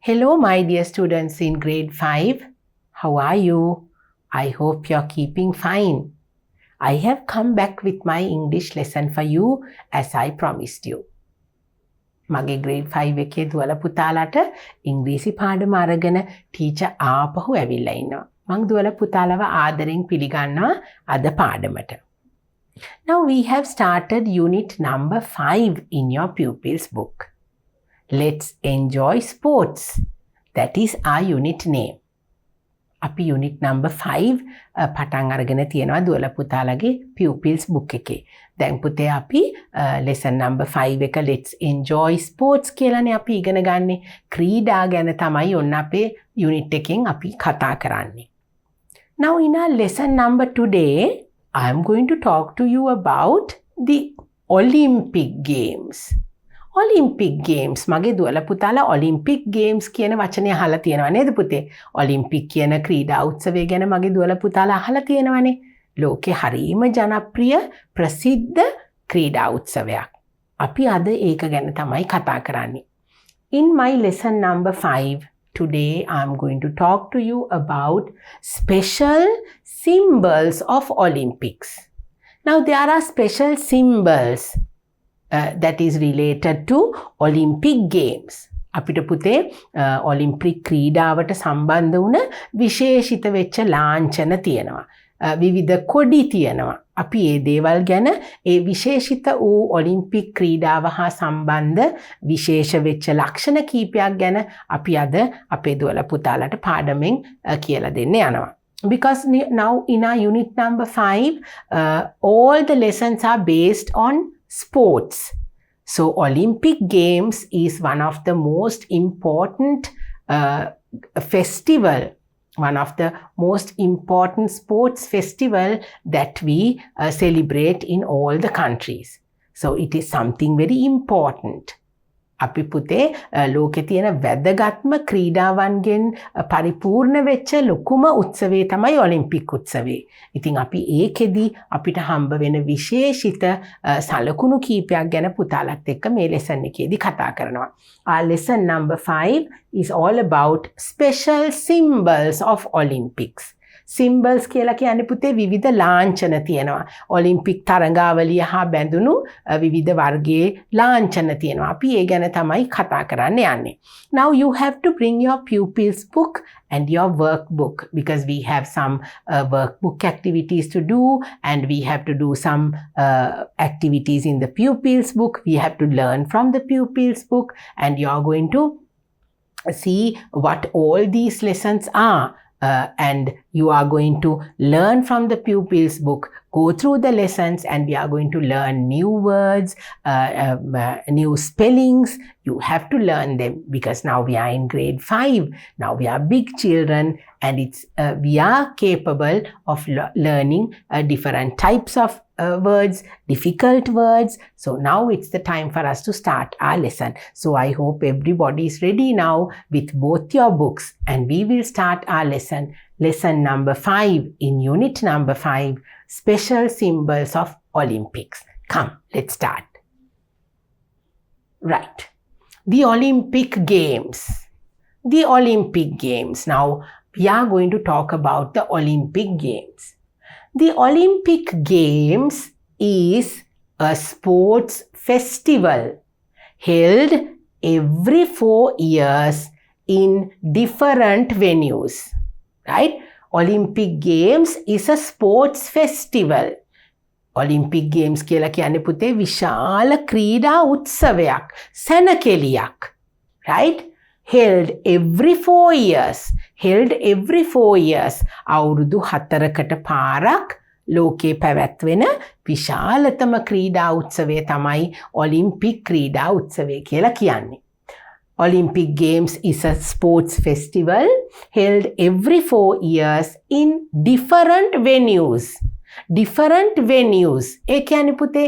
Hello, my dear students in grade 5. How are you? I hope you're keeping fine. I have come back with my English lesson for you as I promised you. මගේ grade 5 එකේ දුවල පුතාලට ඉංග්‍රීසි පාඩම අරගෙන teacher ආපහු ඇවිල්ලා ඉන්නවා. මං දුවල පුතාලව ආදරෙන් පිළිගන්නවා අද පාඩමට. Now we have started unit number 5 in your pupils book. Let's enjoy sports. That is our unit name. අපි unit number 5 පටන් අරගෙන තියෙනවා දුවල පුතාලගේ pupils book එකේ. දැන් පුතේ අපි lesson number 5 එක let's enjoy sports කියලානේ අපි ඉගෙන ගන්නේ. ක්‍රීඩා ගැන තමයි ඔන්න අපේ unit එකෙන් අපි කතා කරන්නේ. Now in our lesson number today, I am going to talk to you about the Olympic Games. Olympic Games. මගේ දුවල පුතාලා Olympic Games කියන වචනය අහලා තියෙනවා නේද පුතේ? Olympic කියන ක්‍රීඩා උත්සවය ගැන මගේ දුවල පුතාලා අහලා තියෙනවනේ. ලෝකේ හරිම ජනප්‍රිය ප්‍රසිද්ධ ක්‍රීඩා උත්සවයක්. අපි අද ඒක ගැන තමයි කතා කරන්නේ. In my lesson number 5, today I am going to talk to you about special symbols of Olympics. Now there are special symbols that is related to Olympic Games. අපිට පුතේ ඔලිම්පික් ක්‍රීඩාවට සම්බන්ධ වුණ විශේෂිත වෙච්ච ලාංඡන තියෙනවා. විවිධ කොඩි තියෙනවා. අපි මේ දේවල් ගැන ඒ විශේෂිත වූ ඔලිම්පික් ක්‍රීඩාව හා සම්බන්ධ විශේෂ වෙච්ච ලක්ෂණ කීපයක් ගැන අපි අද අපේ දුවල පුතාලට පාඩමෙන් කියලා දෙන්න යනවා. Because now in our unit number 5, all the lessons are based on sports. So Olympic Games is one of the most important festival, one of the most important sports festival that we celebrate in all the countries. So it is something very important. අපි පුතේ ලෝකේ තියෙන වැදගත්ම ක්‍රීඩාවන්ගෙන් පරිපූර්ණ වෙච්ච ලොකුම උත්සවය තමයි ඔලිම්පික් උත්සවය. ඉතින් අපි ඒකෙදි අපිට හම්බ වෙන විශේෂිත සලකුණු කීපයක් ගැන පුතාලත් එක්ක මේ lesson එකේදී කතා කරනවා. Our lesson number 5 is all about special symbols of Olympics. Symbols කියලා කියන්නේ පුතේ විවිධ ලාංඡන තියෙනවා. ඔලිම්පික් තරඟාවලිය හා බැඳුණු විවිධ වර්ගයේ ලාංඡන තියෙනවා. අපි ඒ ගැන තමයි කතා කරන්න යන්නේ. Now you have to bring your pupils book and your workbook because we have some workbook activities to do and we have to do some activities in the pupils book. We have to learn from the pupils book and you are going to see what all these lessons are. And you are going to learn from the pupils book, go through the lessons and we are going to learn new words, new spellings. You have to learn them because now we are in grade 5. Now we are big children and we are capable of learning different types of words, difficult words. So now it's the time for us to start our lesson. So I hope everybody is ready now with both your books and we will start our lesson. Lesson number 5 in unit number 5, special symbols of Olympics. Come, let's start. Right. The Olympic Games. The Olympic Games. Now we are going to talk about the Olympic Games. The Olympic Games is a sports festival held every 4 years in different venues. Right? Olympic Games is a sports festival. Olympic Games කියලා කියන්නේ පුතේ විශාල ක්‍රීඩා උත්සවයක්, සැනකෙළියක්. Right? Held every 4 years. Held every 4 years. අවුරුදු 4කට පාරක් ලෝකේ පැවැත්වෙන විශාලතම ක්‍රීඩා උත්සවය තමයි ඔලිම්පික් ක්‍රීඩා උත්සවය කියලා කියන්නේ. Olympic Games is a sports festival held every 4 years in different venues. Different venues. ඒ කියන්නේ පුතේ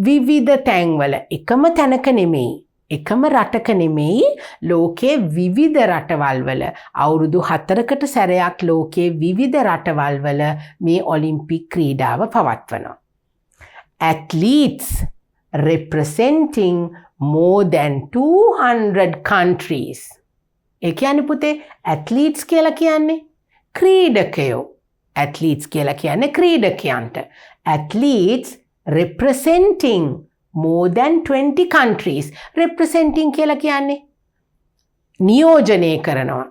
විවිධ තැන්වල එකම තැනක නෙමෙයි. එකම රටක නෙමෙයි ලෝකේ විවිධ රටවල් වල අවුරුදු 4කට සැරයක් ලෝකේ විවිධ රටවල් වල මේ ඔලිම්පික් ක්‍රීඩාව පවත්වනවා. Athletes representing more than 200 countries. ඒ කියන්නේ පුතේ athletes කියලා කියන්නේ ක්‍රීඩකයෝ. athletes කියලා කියන්නේ ක්‍රීඩකයන්ට. athletes representing more than 20 countries. representing කියලා කියන්නේ නියෝජනය කරනවා.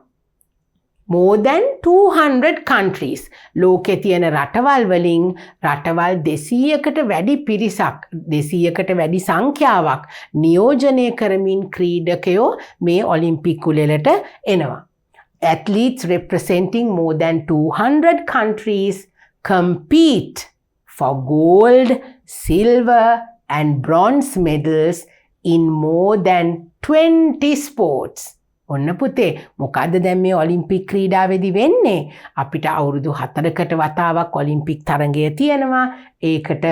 more than 200 countries. ලෝකේ තියෙන රටවල් වලින් රටවල් 200කට වැඩි පිරිසක් 200කට වැඩි සංඛ්‍යාවක් නියෝජනය කරමින් ක්‍රීඩකයෝ මේ ඔලිම්පික් උළෙලට එනවා. Athletes representing more than 200 countries compete for gold, silver and bronze medals in more than 20 sports. ඔන්න පුතේ මොකද්ද දැන් මේ ඔලිම්පික් ක්‍රීඩාවේදී වෙන්නේ? අපිට අවුරුදු 4කට වතාවක් ඔලිම්පික් තරඟය තියෙනවා. ඒකට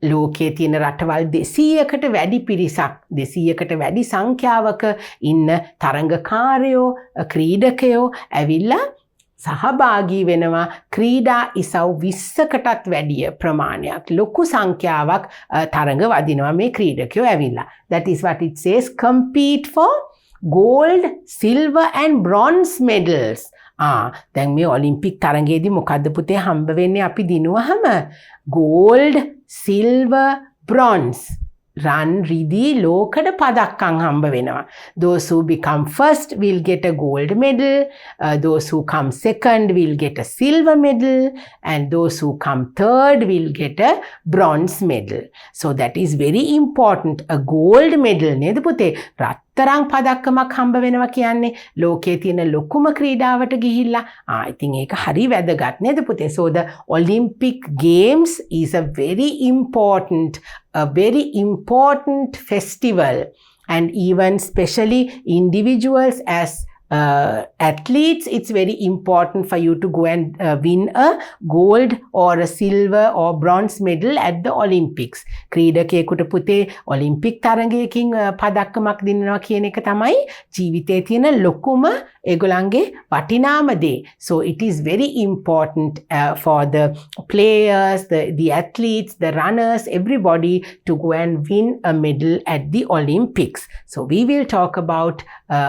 ලෝකයේ තියෙන රටවල් 200කට වැඩි පිරිසක් 200කට වැඩි සංඛ්‍යාවක ඉන්න තරඟකාරයෝ ක්‍රීඩකයෝ ඇවිල්ලා සහභාගී වෙනවා ක්‍රීඩා ඉසව් 20කටත් වැඩිය ප්‍රමාණයක් ලොකු සංඛ්‍යාවක් තරඟ වදිනවා මේ ක්‍රීඩකයෝ ඇවිල්ලා. That is what it says, compete for gold, silver and bronze medals. දැන් මේ ඔලිම්පික් තරඟයේදී මොකද්ද පුතේ හම්බ වෙන්නේ අපි දිනුවහම? gold, silver, bronze. රන් රිදී ලෝකඩ පදක්කම් හම්බ වෙනවා. Those who become first will get a gold medal, those who come second will get a silver medal, and those who come third will get a bronze medal. So that is very important. A gold medal නේද පුතේ? රත්තරන් පදක්කමක් හම්බ වෙනවා කියන්නේ ලෝකයේ තියෙන ලොකුම ක්‍රීඩාවට ගිහිල්ලා. ඉතින් ඒක හරි වැදගත් නේද පුතේ? So the Olympic Games is a very important festival, and even especially individuals as athletes, it's very important for you to go and win a gold or a silver or bronze medal at the Olympics. ක්‍රීඩකයෙකුට පුතේ Olympic තරඟයකින් පදක්කමක් දිනනවා කියන එක තමයි ජීවිතයේ තියෙන ලොකුම ඒගොල්ලන්ගේ වටිනාම දේ. So it is very important for the players, the athletes, the runners, everybody to go and win a medal at the Olympics. So we will talk about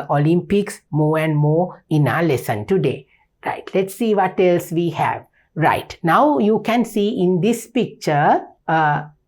Olympics more and more in our lesson today. Right, let's see what else we have. Right, now you can see in this picture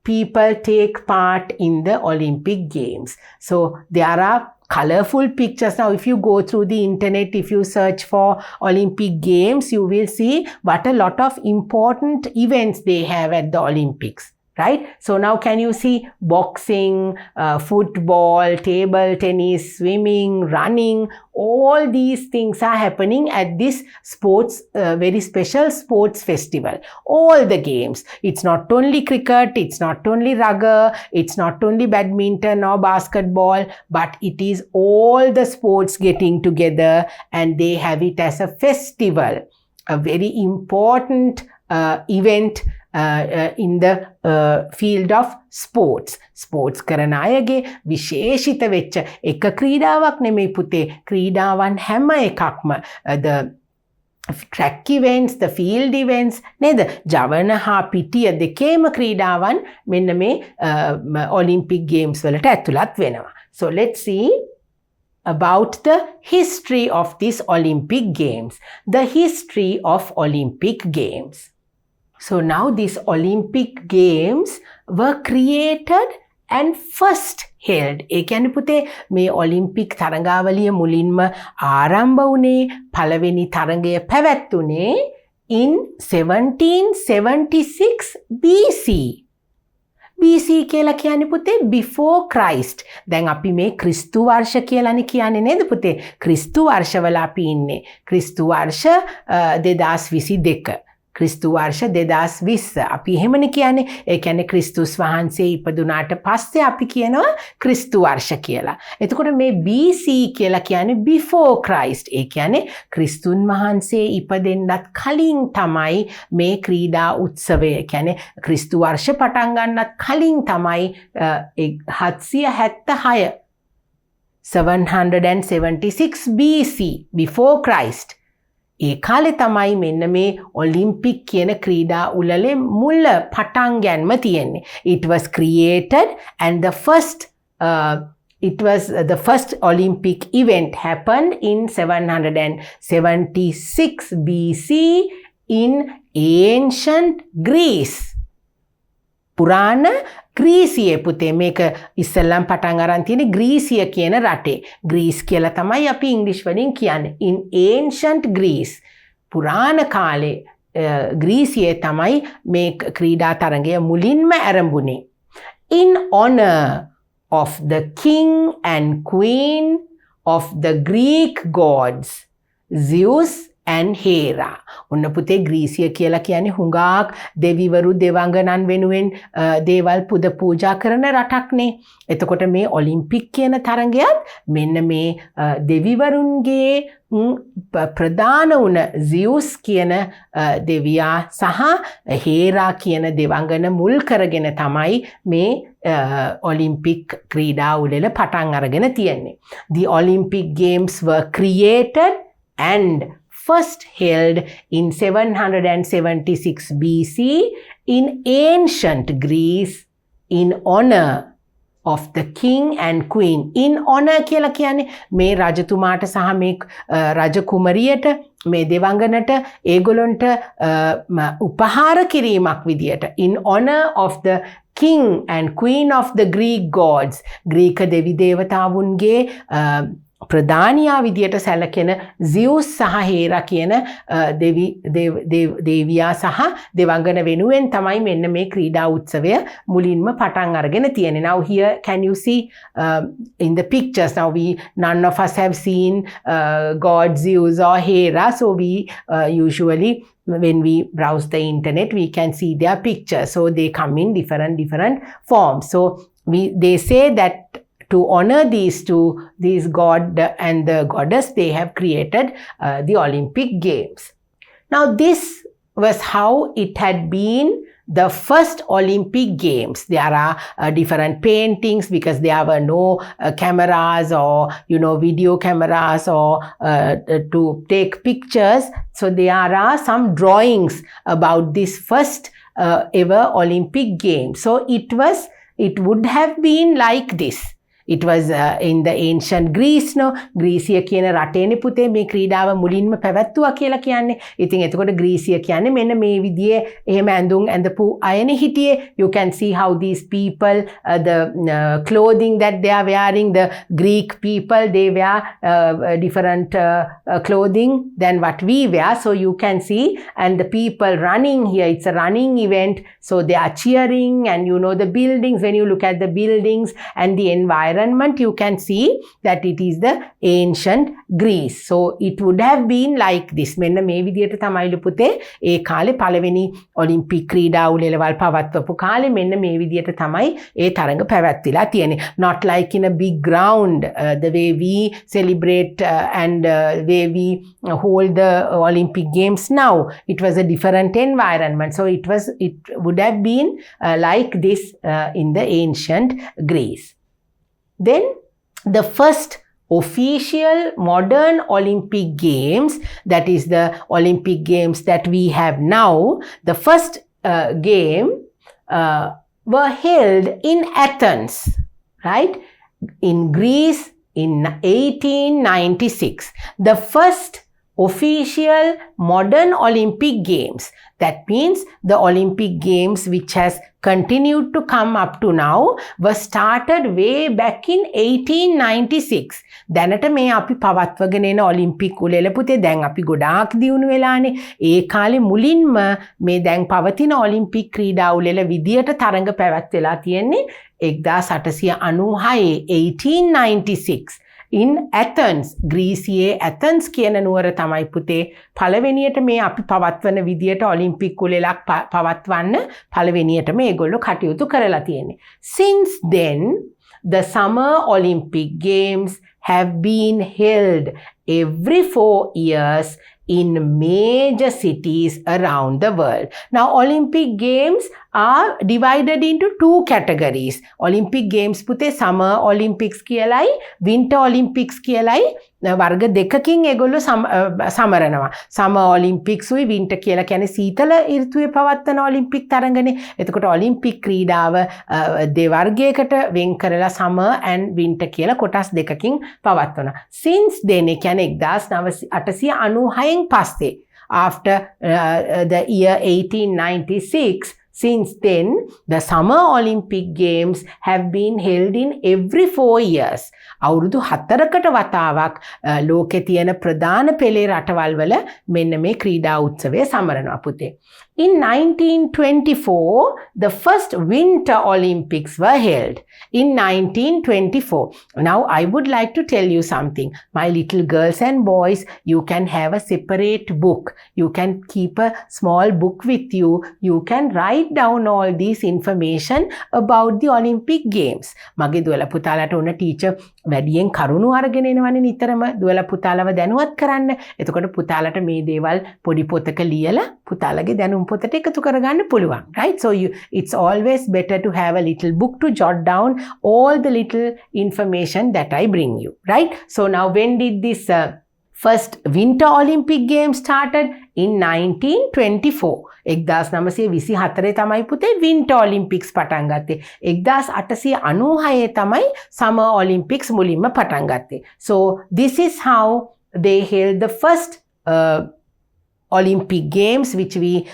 people take part in the Olympic Games. So there are colorful pictures. Now if you go through the internet, if you search for Olympic Games, you will see what a lot of important events they have at the Olympics. Right? So now can you see boxing, football, table tennis, swimming, running, all these things are happening at this sports, very special sports festival. All the games. It's not only cricket, it's not only rugby, it's not only badminton or basketball, but it is all the sports getting together and they have it as a festival. A very important event in the field of sports. sports කරන අයගේ විශේෂිත වෙච්ච එක ක්‍රීඩාවක් නෙමෙයි පුතේ. ක්‍රීඩාවන් හැම එකක්ම the track events, the field events නේද? ජවන හා පිටිය දෙකේම ක්‍රීඩාවන් මෙන්න මේ Olympic Games වලට ඇතුළත් වෙනවා. So let's see about the history of these Olympic Games. The history of Olympic Games. So now these Olympic Games were created and first held. ඒ කියන්නේ පුතේ මේ ඔලිම්පික් තරඟාවලිය මුලින්ම ආරම්භ වුණේ පළවෙනි තරඟය පැවැත්ුණේ in 1776 BC. BC කියලා කියන්නේ පුතේ before Christ. දැන් අපි මේ ක්‍රිස්තු වර්ෂ කියලානේ කියන්නේ නේද පුතේ? ක්‍රිස්තු වර්ෂවල අපි ඉන්නේ. ක්‍රිස්තු වර්ෂ 2022. ක්‍රිස්තු වර්ෂ 2020 අපි එහෙමනේ කියන්නේ. ඒ කියන්නේ ක්‍රිස්තුස් වහන්සේ ඉපදුනාට පස්සේ අපි කියනවා ක්‍රිස්තු වර්ෂ කියලා. එතකොට මේ BC කියලා කියන්නේ before Christ. ඒ කියන්නේ ක්‍රිස්තුන් වහන්සේ ඉපදෙන්නත් කලින් තමයි මේ ක්‍රීඩා උත්සවය. ඒ කියන්නේ ක්‍රිස්තු වර්ෂ පටන් ගන්නත් කලින් තමයි 776 776 BC before Christ. ඒ කාලේ තමයි මෙන්න මේ ඔලිම්පික් කියන ක්‍රීඩා උළෙලේ මුල පටන් ගැනීම තියෙන්නේ. It was created and the first It was the first Olympic event happened in 776 BC in ancient Greece. පුරාණ ග්‍රීසිය පුතේ මේක ඉස්සෙල්ලම් පටන් අරන් තියෙන්නේ ග්‍රීසිය කියන රටේ. ග්‍රීස් කියලා තමයි අපි ඉංග්‍රීසි වලින් කියන්නේ. In ancient Greece. පුරාණ කාලේ ග්‍රීසියේ තමයි මේ ක්‍රීඩා තරගය මුලින්ම ආරම්භුනේ. In honor of the king and queen of the Greek gods, Zeus and Hera. ඔන්න පුතේ ග්‍රීසිය කියලා කියන්නේ හුඟක් දෙවිවරු දෙවඟනන් වෙනුවෙන් දේවල් පුද පූජා කරන රටක්නේ. එතකොට මේ ඔලිම්පික් කියන තරගයත් මෙන්න මේ දෙවිවරුන්ගේ ප්‍රධාන වුණ Zeus කියන දෙවියා සහ හේරා කියන දෙවඟන මුල් කරගෙන තමයි මේ ඔලිම්පික් ක්‍රීඩා උළෙල පටන් අරගෙන තියෙන්නේ. The Olympic Games were created and first held in 776 BC in ancient Greece in honor of the king and queen. In honor කියලා කියන්නේ මේ රජතුමාට සහ මේ රජකුමරියට මේ දෙවඟනට ඒගොල්ලන්ට උපහාර කිරීමක් විදියට. In honor of the king and queen of the Greek gods. Greek දෙවි දේවතාවුන්ගේ ප්‍රධානියා විදියට සැලකෙන Zeus සහ හේරා කියන දේවියා සහ දෙවඟන වෙනුවෙන් තමයි මෙන්න මේ ක්‍රීඩා උත්සවය මුලින්ම පටන් අරගෙන තියෙන්නේ. Now here can you see in the pictures, now none of us have seen God Zeus or Hera, so we usually when we browse the internet we can see their pictures, so they come in different forms. So they say that to honor these god and the goddess, they have created the Olympic Games. Now this was how it had been the first Olympic Games. There are different paintings because there were no cameras or video cameras or to take pictures. So there are some drawings about this first ever Olympic Games. So it would have been like this. It was in the ancient Greece, no? ග්‍රීසිය කියන රටේනේ පුතේ මේ ක්‍රීඩාව මුලින්ම පැවැත්තුවා කියලා කියන්නේ. ඉතින් එතකොට ග්‍රීසිය කියන්නේ මෙන්න මේ විදිහේ එහෙම ඇඳුම් ඇඳපු අයනේ හිටියේ. You can see how these people, the clothing that they are wearing, the Greek people, they wear different clothing than what we wear. So you can see, and the people running here, it's a running event. So they are cheering, and the buildings, when you look at the buildings and the environment, you can see that it is the ancient Greece. So it would have been like this. මෙන්න මේ විදියට තමයිලු පුතේ ඒ කාලේ පළවෙනි Olympic ක්‍රීඩා උළෙලවල් පවත්වපු කාලේ මෙන්න මේ විදියට තමයි ඒ තරඟ පැවැත්විලා තියෙන්නේ. Not like in a big ground, the way we celebrate and way we hold the Olympic Games now. It was a different environment. So it would have been like this in the ancient Greece. Then the first official modern Olympic Games, that is the Olympic Games that we have now, the first game were held in Athens, right? In Greece in 1896. The first official modern Olympic Games. That means the Olympic Games which has continued to come up to now was started way back in 1896. දැනට මේ අපි පවත්වගෙන එන Olympic උළෙල පුතේ දැන් අපි ගොඩාක් දියුණු වෙලානේ. ඒ කාලේ මුලින්ම මේ දැන් පවතින ඔලිම්පික් ක්‍රීඩා උළෙල විදියට තරඟ පැවැත්වෙලා තියෙන්නේ 1896 1896 in Athens. ග්‍රීසියේ Athens කියන නුවර තමයි පුතේ පළවෙනියට මේ අපි පවත්වන විදියට ඔලිම්පික් උළෙලක් පවත්වන්න පළවෙනියට මේගොල්ලෝ කටයුතු කරලා තියෙන්නේ. Since then the Summer Olympic Games have been held every 4 years in major cities around the world. Now Olympic Games are divided into two categories. Olympic Games පුතේ Summer Olympics කියලයි Winter Olympics කියලයි වර්ග දෙකකින් ඒගොල්ලෝ සමරනවා. Summer Olympics උයි Winter කියලා කියන්නේ සීතල ඍතුවේ පවත්වන ඔලිම්පික් තරඟනේ. එතකොට ඔලිම්පික් ක්‍රීඩාව දෙවර්ගයකට වෙන් කරලා Summer and Winter කියලා කොටස් දෙකකින් පවත්වනවා. Since then ඒ කියන්නේ 1896න් පස්සේ after the year 1896, since then, the Summer Olympic Games have been held in every 4 years. අවුරුදු 4කට වතාවක් ලෝකේ තියෙන ප්‍රධාන පෙළේ රටවල් වල මෙන්න මේ ක්‍රීඩා උත්සවය සමරනවා පුතේ. In 1924, the first Winter Olympics were held. In 1924. Now, I would like to tell you something. My little girls and boys, you can have a separate book. You can keep a small book with you. You can write down all this information about the Olympic Games. මගේ දුවලා පුතාලාට උන teacher වැඩියෙන් කරුණු අරගෙන එනවනේ නිතරම දුවලා පුතාලව දැනුවත් කරන්න. එතකොට පුතාලට මේ දේවල් පොඩි පොතක ලියලා පුතාලගේ දැනුම් පොතට එකතු කරගන්න පුළුවන්. Right? So it's always better to have a little book to jot down all the little information that I bring you. Right? So now when did this first Winter Olympic Games started? In 1924. 1924 තමයි පුතේ Winter Olympics පටන් ගත්තේ. 1896 තමයි Summer Olympics මුලින්ම පටන් ගත්තේ. So this is how they held the first Olympic Games which we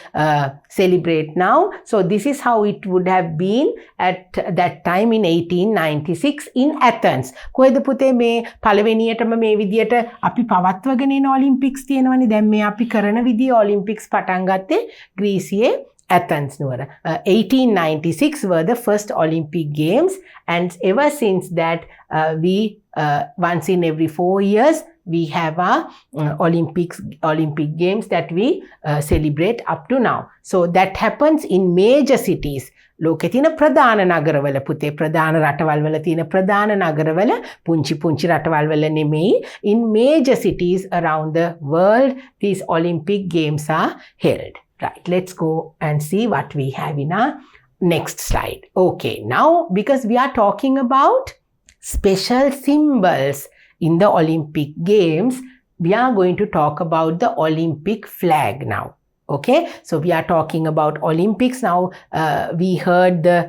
celebrate now. So this is how it would have been at that time in 1896 in Athens. කොහෙද පුතේ මේ පළවෙනියටම මේ විදියට අපි පවත්වගෙන එන ඔලිම්පික්ස් තියෙනවනේ. දැන් මේ අපි කරන විදිය ඔලිම්පික්ස් පටන් ගත්තේ ග්‍රීසියේ Athens නුවර. 1896 were the first Olympic Games, and ever since that we once in every 4 years we have our Olympic Games that we celebrate up to now. So that happens in major cities. ලෝකේ තියෙන ප්‍රධාන නගරවල පුතේ ප්‍රධාන රටවල් වල තියෙන ප්‍රධාන නගරවල පුංචි රටවල් වල නෙමෙයි, in major cities around the world these Olympic Games are held. Right, let's go and see what we have in our next slide. Okay, now because we are talking about special symbols in the Olympic Games, we are going to talk about the Olympic flag now. Okay, so we are talking about Olympics now. We heard the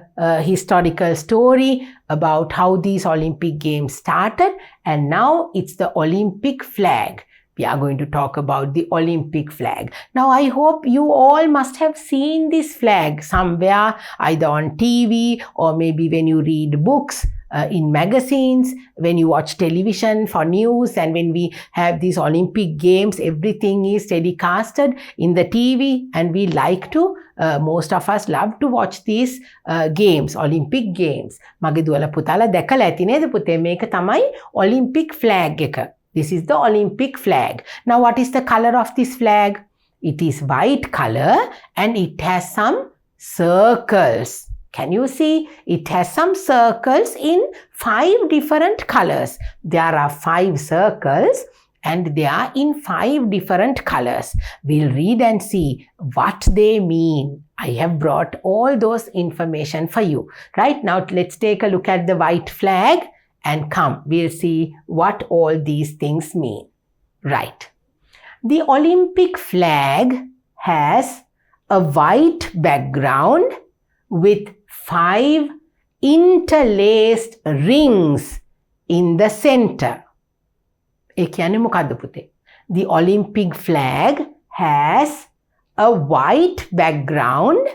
historical story about how these Olympic Games started, and now it's the Olympic flag. We are going to talk about the Olympic flag. Now, I hope you all must have seen this flag somewhere, either on TV or maybe when you read books, in magazines, when you watch television for news, and when we have these Olympic Games, everything is telecasted in the TV, and we like to, most of us love to watch these games, Olympic Games. මගේ දුවලා පුතාලා දැකලා ඇති නේද පුතේ? මේක තමයි Olympic flag එක. This is the Olympic flag. Now, what is the color of this flag? It is white color and it has some circles. Can you see? It has some circles in 5 different colors. There are 5 circles and they are in 5 different colors. We'll read and see what they mean. I have brought all those information for you. Right now, let's take a look at the white flag and come. We'll see what all these things mean. Right. The Olympic flag has a white background with 5 interlaced rings in the center. ඒ කියන්නේ මොකද්ද පුතේ? The Olympic flag has a white background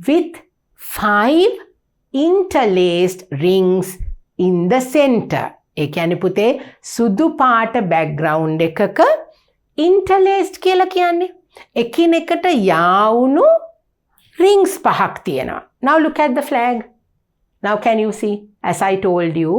with 5 interlaced rings in the center. ඒ කියන්නේ පුතේ සුදු පාට background එකක interlaced කියලා කියන්නේ එකිනෙකට යාවුණු rings පහක් තියෙනවා. Now look at the flag. Now can you see? As I told you,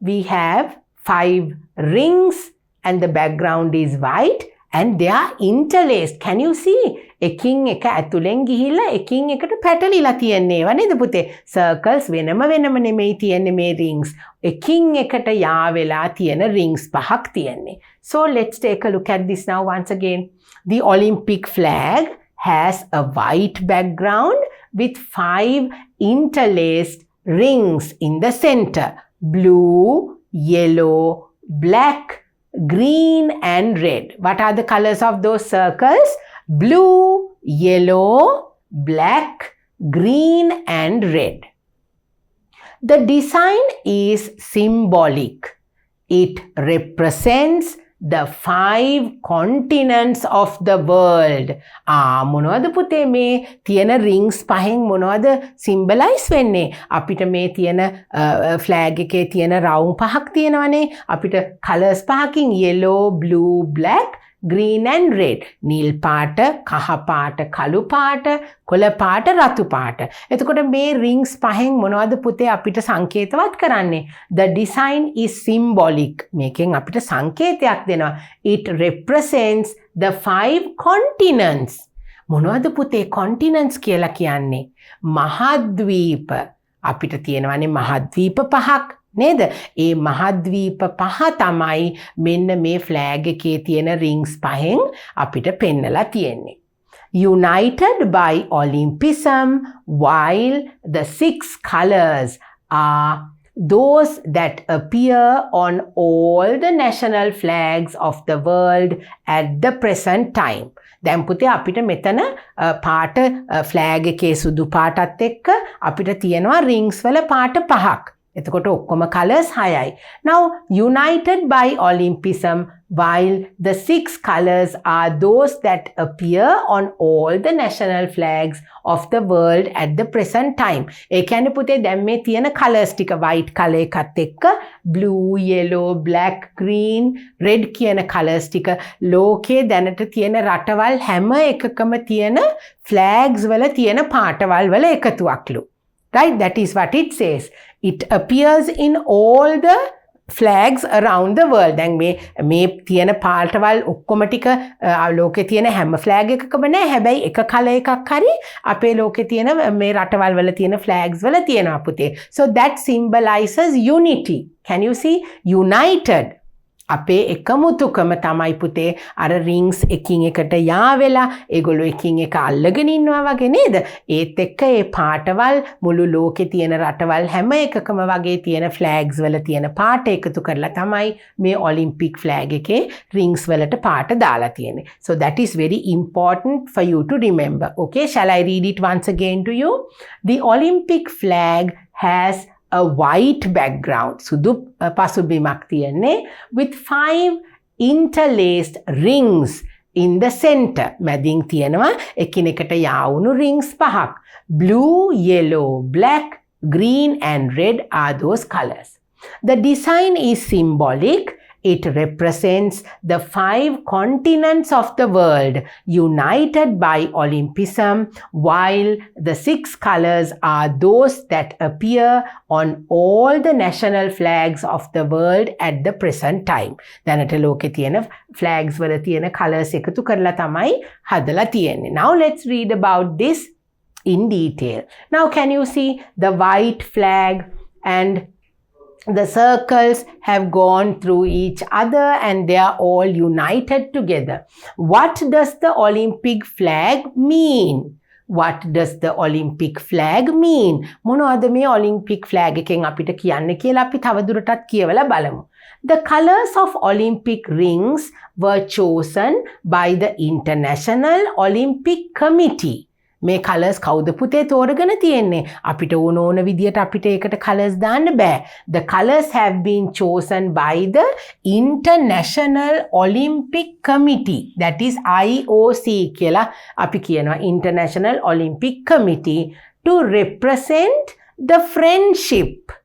we have 5 rings and the background is white and they are interlaced. Can you see? එකින් එක ඇතුලෙන් ගිහිල්ලා එකින් එකට පැටලිලා තියෙන්නේව නේද පුතේ? circles වෙනම නෙමෙයි තියෙන්නේ මේ rings. එකින් එකට යා වෙලා තියෙන rings පහක් තියෙන්නේ. So let's take a look at this now once again. The Olympic flag has a white background with 5 interlaced rings in the center. Blue, yellow, black, green and red. What are the colors of those circles? Blue, yellow, black, green and red. The design is symbolic. It represents the 5 continents of the world. මොනවද පුතේ මේ තියෙන rings පහෙන් මොනවද symbolize වෙන්නේ? අපිට මේ තියෙන flag එකේ තියෙන round පහක් තියෙනවනේ. අපිට colors පහකින් yellow, blue, black, green and red. නිල් පාට, කහ පාට, කළු පාට, කොළ පාට, රතු පාට. එතකොට මේ rings පහෙන් මොනවද පුතේ අපිට සංකේතවත් කරන්නේ? The design is symbolic. මේකෙන් අපිට සංකේතයක් දෙනවා. It represents the 5 continents. මොනවද පුතේ continents කියලා කියන්නේ? මහද්වීප. අපිට තියෙනවානේ මහද්වීප පහක්. නේද? ඒ මහද්වීප පහ තමයි මෙන්න මේ ෆ්ලෑග් එකේ තියෙන රින්ග්ස් පහෙන් අපිට පෙන්නලා තියෙන්නේ. United by Olympism, while the 6 colors are those that appear on all the national flags of the world at the present time. දැන් පුතේ අපිට මෙතන පාට ෆ්ලෑග් එකේ සුදු පාටත් එක්ක අපිට තියෙනවා රින්ග්ස් වල පාට පහක්. එතකොට ඔක්කොම colors 6යි. Now, united by Olympism, while the 6 colors are those that appear on all the national flags of the world at the present time. ඒ කියන්නේ පුතේ දැන් මේ තියෙන colors ටික white color එකත් එක්ක blue, yellow, black, green, red කියන colors ටික ලෝකයේ දැනට තියෙන රටවල් හැම එකකම තියෙන flags වල තියෙන පාටවල් වල එකතුවක්ලු. Right? That is what it says. It appears in all the flags around the world. දැන් මේ තියෙන පාටවල් ඔක්කොම ටික ලෝකේ තියෙන හැම flag එකකම නෑ. හැබැයි එක color එකක් හරි අපේ ලෝකේ තියෙන මේ රටවල් වල තියෙන flags වල තියෙනවා පුතේ. So that symbolizes unity. Can you see? United. අපේ එකමුතුකම තමයි පුතේ අර රින්ග්ස් එකින් එකට යා වෙලා ඒගොල්ලෝ එකින් එක අල්ලගෙන ඉන්නවා වගේ නේද? ඒත් එක්ක ඒ පාටවල් මුළු ලෝකේ තියෙන රටවල් හැම එකකම වගේ තියෙන ෆ්ලෑග්ස් වල තියෙන පාට එකතු කරලා තමයි මේ ඔලිම්පික් ෆ්ලෑග් එකේ රින්ග්ස් වලට පාට දාලා තියෙන්නේ. So that is very important for you to remember. Okay, shall I read it once again to you? The Olympic flag has a white background, සුදු පසුබිමක් තියෙන්නේ, with 5 interlaced rings in the center. මැදින් තියෙනවා එකිනෙකට යාවුණු rings පහක්. Blue, yellow, black, green and red are those colors. The design is symbolic. It represents the 5 continents of the world united by Olympism, while the 6 colors are those that appear on all the national flags of the world at the present time. දැනට ලෝකේ තියෙන flags වල තියෙන colors එකතු කරලා තමයි හදලා තියෙන්නේ. Now let's read about this in detail. Now can you see the white flag and the circles have gone through each other and they are all united together. What does the Olympic flag mean? What does the Olympic flag mean? මොනවද මේ Olympic flag එකෙන් අපිට කියන්නේ කියලා අපි තවදුරටත් කියවලා බලමු. The colors of Olympic rings were chosen by the International Olympic Committee. මේ colors කවුද පුතේ තෝරගෙන තියෙන්නේ? අපිට ඕන විදියට අපිට ඒකට colors දාන්න බෑ. The colors have been chosen by the International Olympic Committee. That is IOC කියලා අපි කියනවා. International Olympic Committee to represent the friendship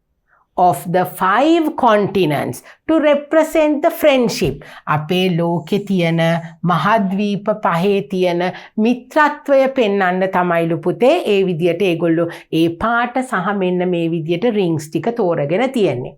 of the 5 continents, to represent the friendship. අපේ ලෝකේ තියෙන මහද්වීප පහේ තියෙන මිත්‍රත්වය පෙන්වන්න තමයිලු පුතේ ඒ විදියට ඒගොල්ලෝ ඒ පාට සහ මෙන්න මේ විදියට රින්ග්ස් ටික තෝරගෙන තියෙන්නේ.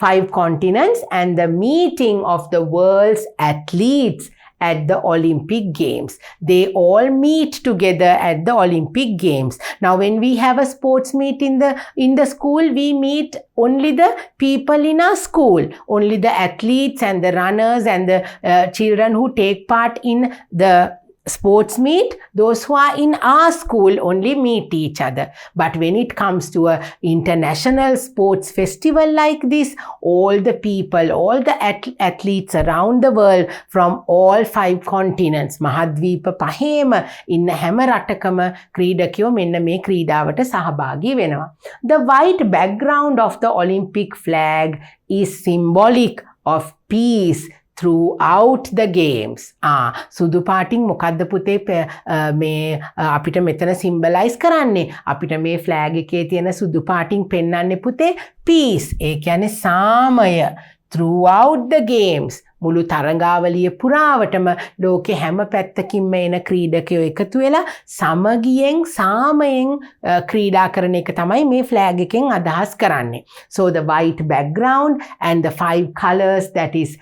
5 continents and the meeting of the world's athletes at the Olympic Games. They all meet together at the Olympic Games. Now when we have a sports meet in the school, we meet only the people in our school, only the athletes and the runners and the children who take part in the sports meet, those who are in our school only meet each other. But when it comes to a international sports festival like this, all the people, all the athletes around the world from all 5 continents, මහද්වීප පහේම ඉන්න හැම රටකම ක්‍රීඩකයෝ මෙන්න මේ ක්‍රීඩාවට සහභාගී වෙනවා. The white background of the Olympic flag is symbolic of peace throughout the games. සුදු පාටින් මොකද්ද පුතේ මේ අපිට මෙතන සිම්බලයිස් කරන්නේ? අපිට මේ ෆ්ලෑග් එකේ තියෙන සුදු පාටින් පෙන්වන්නේ පුතේ peace. ඒ කියන්නේ සාමය. Throughout the games. මුළු තරඟාවලිය පුරාවටම ලෝකේ හැම පැත්තකින්ම එන ක්‍රීඩකයෝ එකතු වෙලා සමගියෙන් සාමයෙන් ක්‍රීඩා කරන එක තමයි මේ ෆ්ලෑග් එකෙන් අදහස් කරන්නේ. So the white background and the 5 colors, that is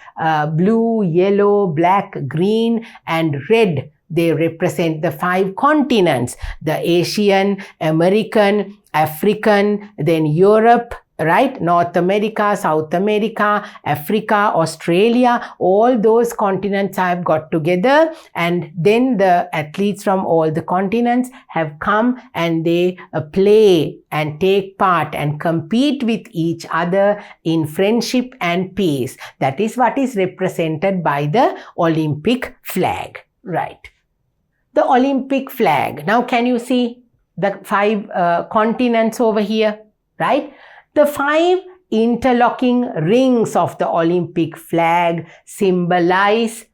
blue, yellow, black, green and red, they represent the 5 continents: the Asian, American, African, then Europe, right? North America, South America, Africa, Australia, all those continents have got together, and then the athletes from all the continents have come and they play and take part and compete with each other in friendship and peace. That is what is represented by the Olympic flag, right? The Olympic flag. Now can you see the 5 continents over here, right? The 5 interlocking rings of the Olympic flag symbolize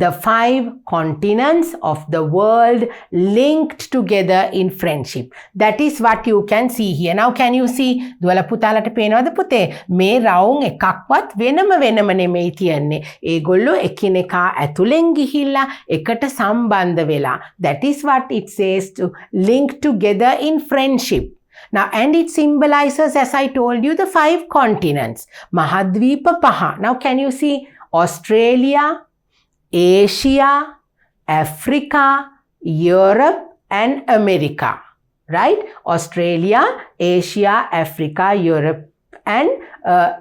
the 5 continents of the world linked together in friendship. That is what you can see here. Now can you see? දුවල පුතාලට පේනවද පුතේ? මේ රවුම් එකක්වත් වෙනම නෙමෙයි තියන්නේ. ඒගොල්ලෝ එකිනෙකා ඇතුලෙන් ගිහිල්ලා එකට සම්බන්ධ වෙලා. That is what it says, to link together in friendship. Now, and it symbolizes, as I told you, the 5 continents. මහද්වීප පහ. Now, can you see Australia, Asia, Africa, Europe, and America, right? Australia, Asia, Africa, Europe, and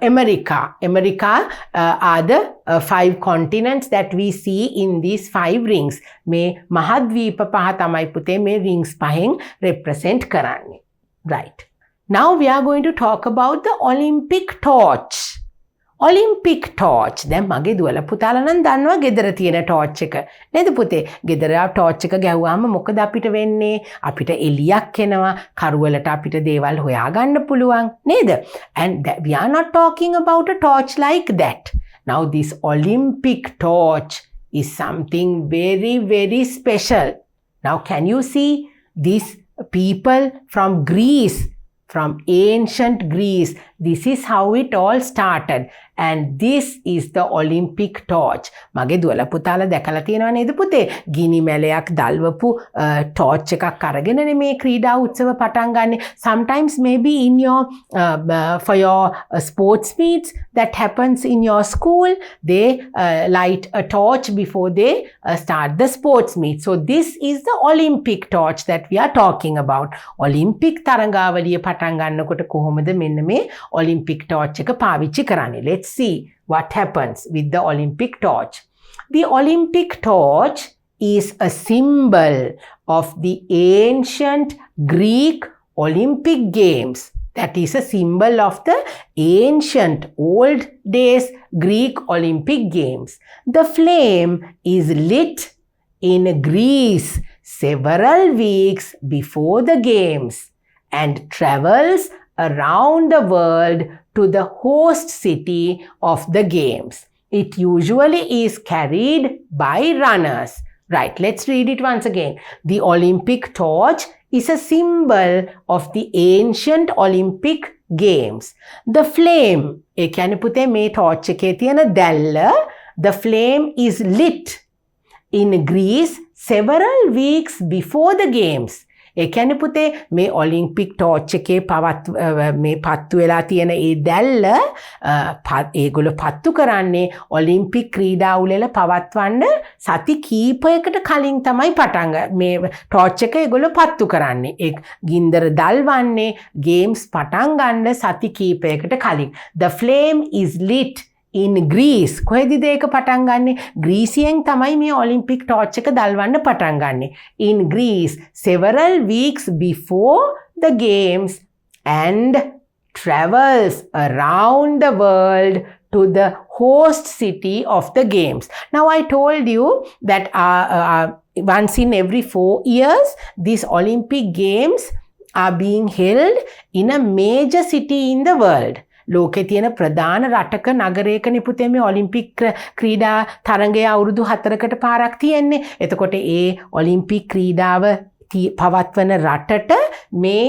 America. America are the 5 continents that we see in these 5 rings. මේ මහද්වීප පහ තමයි පුතේ මේ rings පහෙන් represent කරන්නේ. Right. Now we are going to talk about the Olympic torch. Olympic torch. දැන් මගේ දුවල පුතාලා නම් දන්නවා ගෙදර තියෙන torch එක. නේද පුතේ? ගෙදර torch එක ගැහුවාම මොකද අපිට වෙන්නේ? අපිට එළියක් එනවා. කරුවලට අපිට දේවල් හොයාගන්න පුළුවන්. නේද? And we are not talking about a torch like that. Now this Olympic torch is something very, very special. Now can you see this? People from Greece, from ancient Greece, this is how it all started, and this is the Olympic torch. මගේ දුවල පුතාලා දැකලා තියෙනව නේද පුතේ? ගිනි මැලයක් දල්වපු torch එකක් අරගෙනනේ මේ ක්‍රීඩා උත්සව පටන් ගන්නෙ. Sometimes maybe in your for your sports meets that happens in your school, they light a torch before they start the sports meet. So this is the Olympic torch that we are talking about. Olympic තරඟාවලිය පටන් ගන්නකොට කොහොමද මෙන්න මේ Olympic torch එක පාවිච්චි කරන්නේ? Let's see what happens with the Olympic torch. The Olympic torch is a symbol of the ancient Greek Olympic Games. That is a symbol of the ancient old days Greek Olympic Games. The flame is lit in Greece several weeks before the games and travels around the world to the host city of the games. It usually is carried by runners. Right, let's read it once again. The Olympic torch is a symbol of the ancient Olympic Games. The flame, ඒ කියන්නේ පුතේ මේ torch එකේ තියෙන දැල්ල, the flame is lit in Greece several weeks before the games. ඒ කියන්නේ පුතේ මේ Olympic torch එකේ මේ පත්තු වෙලා තියෙන ඒ දැල්ල ඒගොල්ලෝ පත්තු කරන්නේ ඔලිම්පික් ක්‍රීඩා උළෙල පවත්වන්න සති කීපයකට කලින් තමයි පටන් මේ ටෝච් එක ඒගොල්ලෝ පත්තු කරන්නේ. ඒ ගින්දර දල්වන්නේ ගේම්ස් පටන් ගන්න සති කීපයකට කලින්. The flame is lit in Greece. කොහෙදද ඒක පටන් ගන්නෙ? ග්‍රීසියෙන් තමයි මේ ඔලිම්පික් ටෝච් එක දල්වන්න පටන් ගන්නෙ. In Greece several weeks before the games and travels around the world to the host city of the games. Now I told you that once in every 4 years these Olympic games are being held in a major city in the world. ලෝකේ තියෙන ප්‍රධාන රටක නගරයක නිපුතේ මේ Olympic ක්‍රීඩා තරඟය අවුරුදු 4කට පාරක් තියෙන්නේ. එතකොට ඒ ඔලිම්පික් ක්‍රීඩාව පවත්වන රටට මේ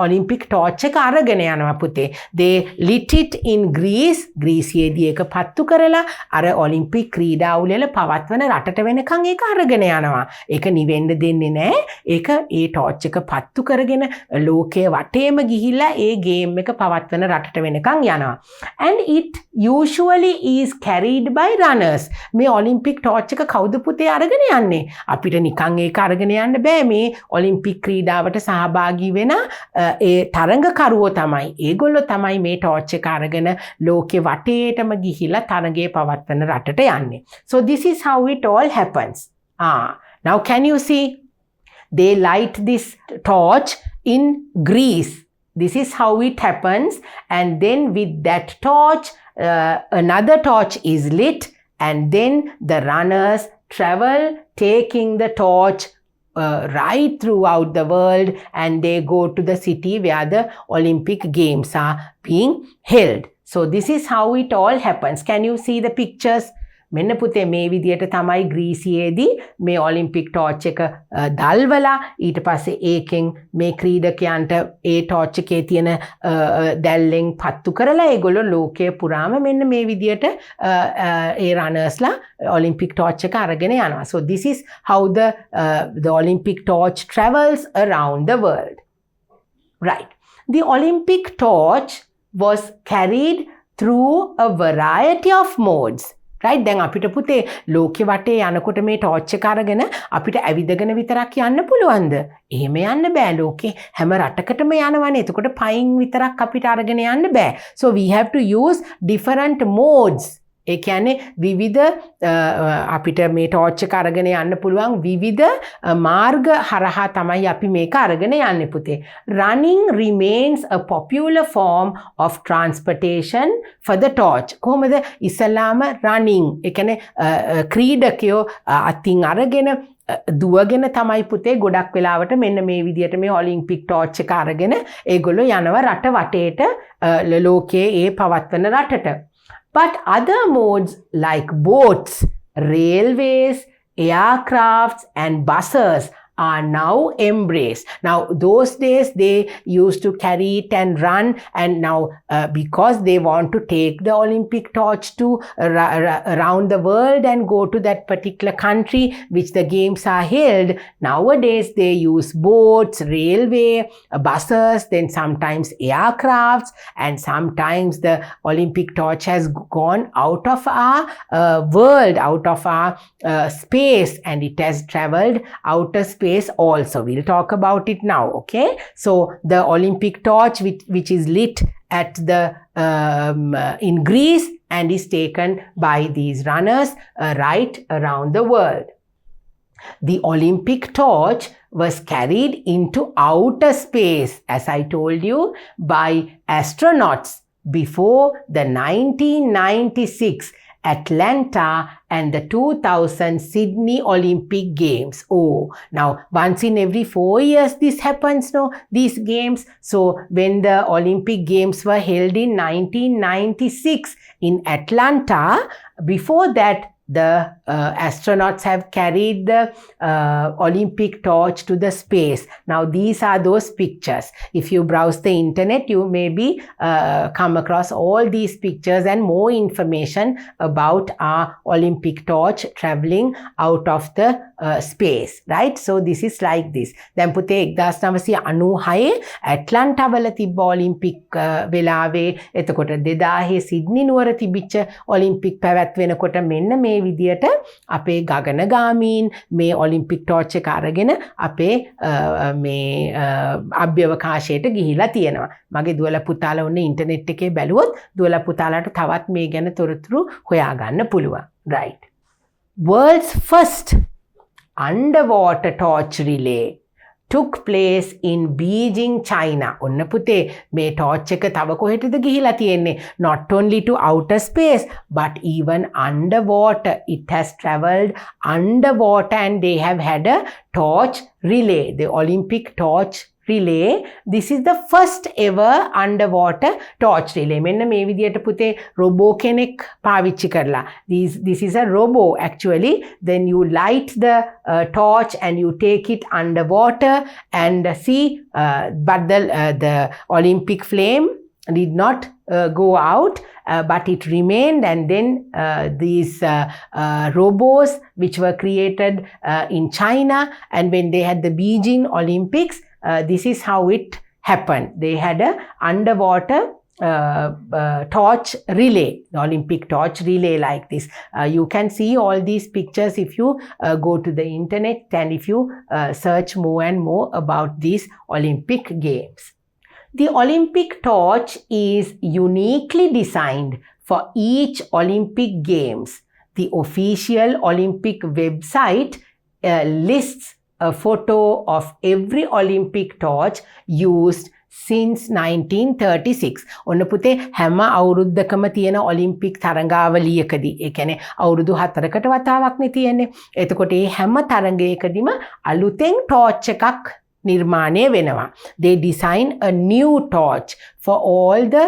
ඔලිම්පික් ටෝච් එක අරගෙන යනවා පුතේ. They lit it in Greece. ග්‍රීසියේදී ඒක පත්තු කරලා අර ඔලිම්පික් ක්‍රීඩා උළෙල පවත්වන රටට වෙනකන් ඒක අරගෙන යනවා. ඒක නිවෙන්න දෙන්නේ නැහැ. ඒක ඒ ටෝච් එක පත්තු කරගෙන ලෝකයේ වටේම ගිහිල්ලා ඒ ගේම් එක පවත්වන රටට වෙනකන් යනවා. And it usually is carried by runners. මේ ඔලිම්පික් ටෝච් එක කවුද පුතේ අරගෙන යන්නේ? අපිට නිකන් ඒක අරගෙන යන්න බෑ. මේ ඔලිම්පික් ක්‍රීඩාවට සහභාගී වෙන ඒ තරඟකරුවෝ තමයි. ඒගොල්ලෝ තමයි මේ ටෝච් එක අරගෙන ලෝකෙ වටේටම ගිහිලා තරඟේ පවත්වන රටට යන්නේ. So this is how it all happens. Now can you see? They light this torch in Greece. This is how it happens. And then with that torch, another torch is lit. And then the runners travel taking the torch right throughout the world, and they go to the city where the Olympic Games are being held. So this is how it all happens. Can you see the pictures? මෙන්න පුතේ මේ විදියට තමයි ග්‍රීසියේදී මේ Olympic torch එක දල්වලා ඊට පස්සේ ඒකෙන් මේ ක්‍රීඩකයන්ට ඒ ටෝච් එකේ තියෙන දැල්ලෙන් පත්තු කරලා ඒගොල්ලෝ ලෝකයේ පුරාම මෙන්න මේ විදියට ඒ රනර්ස්ලා ඔලිම්පික් ටෝච් එක අරගෙන යනවා. So this is how the Olympic torch travels around the world. Right. The Olympic torch was carried through a variety of modes. Right, දැන් අපිට පුතේ ලෝකෙ වටේ යනකොට මේ ටෝච් එක අරගෙන අපිට ඇවිදගෙන විතරක් යන්න පුළුවන්ද? එහෙම යන්න බෑ. ලෝකේ හැම රටකටම යනවනේ. එතකොට පයින් විතරක් අපිට අරගෙන යන්න බෑ. So we have to use different modes. ඒ කියන්නේ විවිධ අපිට මේ ටෝච් එක අරගෙන යන්න පුළුවන් විවිධ මාර්ග හරහා තමයි අපි මේක අරගෙන යන්නේ පුතේ. Running remains a popular form of transportation for the torch. කොහොමද? ඉස්සලාම running ඒ කියන්නේ ක්‍රීඩකයෝ අතින් අරගෙන දුවගෙන තමයි පුතේ ගොඩක් වෙලාවට මෙන්න මේ විදියට මේ ඔලිම්පික් ටෝච් එක අරගෙන ඒගොල්ලෝ යනවා රට වටේට ලෝකයේ ඒ පවත්වන රටට. But other modes like boats, railways, aircrafts and buses are now embraced. Now those days they used to carry it and run, and now because they want to take the Olympic torch to around the world and go to that particular country which the games are held, nowadays they use boats, railway, buses, then sometimes aircrafts, and sometimes the Olympic torch has gone out of our world, out of our space, and it has traveled outer space also. We'll talk about it now. Okay, so the Olympic torch which is lit at the in Greece and is taken by these runners right around the world. The Olympic torch was carried into outer space, as I told you, by astronauts before the 1996 Atlanta and the 2000 Sydney Olympic Games. Oh, now once in every 4 years this happens, no, these games. So when the Olympic Games were held in 1996 in Atlanta, before that the astronauts have carried the Olympic torch to the space. Now these are those pictures. If you browse the internet, you maybe come across all these pictures and more information about our Olympic torch traveling out of the space, right? So this is like this. දැන් පුතේ 1996 ඇට්ලන්ටා වල තිබ්බ Olympic වෙලාවේ එතකොට 2000 Sydney නුවර තිබිච්ච Olympic පැවැත්වෙනකොට මෙන්න මේ විදියට අපේ ගගනගාමීන් මේ ඔලිම්පික් ටෝච් එක අරගෙන අපේ මේ අභ්‍යවකාශයට ගිහිලා තියෙනවා. මගේ දුවලා පුතාලා ඔන්න ඉන්ටර්නෙට් එකේ බැලුවොත් දුවලා පුතාලාට තවත් මේ ගැන තොරතුරු හොයාගන්න පුළුවන්. Right. World's first underwater torch relay took place in Beijing, China. ඔන්න පුතේ මේ ටෝච් එක තව කොහෙටද ගිහිලා තියෙන්නේ? Not only to outer space but even underwater. It has travelled underwater and they have had a torch relay, the Olympic torch relay. This is the first ever underwater torch relay. මෙන්න මේ විදියට පුතේ robot කෙනෙක් පාවිච්චි කරලා. This is a robo actually. Then you light the torch and you take it underwater and see, but the Olympic flame did not go out, but it remained, and then these robos which were created in China, and when they had the Beijing Olympics, this is how it happened. They had a underwater torch relay, the Olympic torch relay like this. You can see all these pictures if you go to the internet and if you search more and more about these Olympic games. The Olympic torch is uniquely designed for each Olympic games. The official Olympic website lists a photo of every Olympic torch used since 1936. ඔන්න පුතේ හැම අවුරුද්දකම තියෙන Olympic තරඟාවලියකදී, ඒ කියන්නේ අවුරුදු 4කට වතාවක්නේ තියෙන්නේ. එතකොට මේ හැම තරඟයකදීම අලුතෙන් ටෝච් එකක් නිර්මාණය වෙනවා. They design a new torch for all the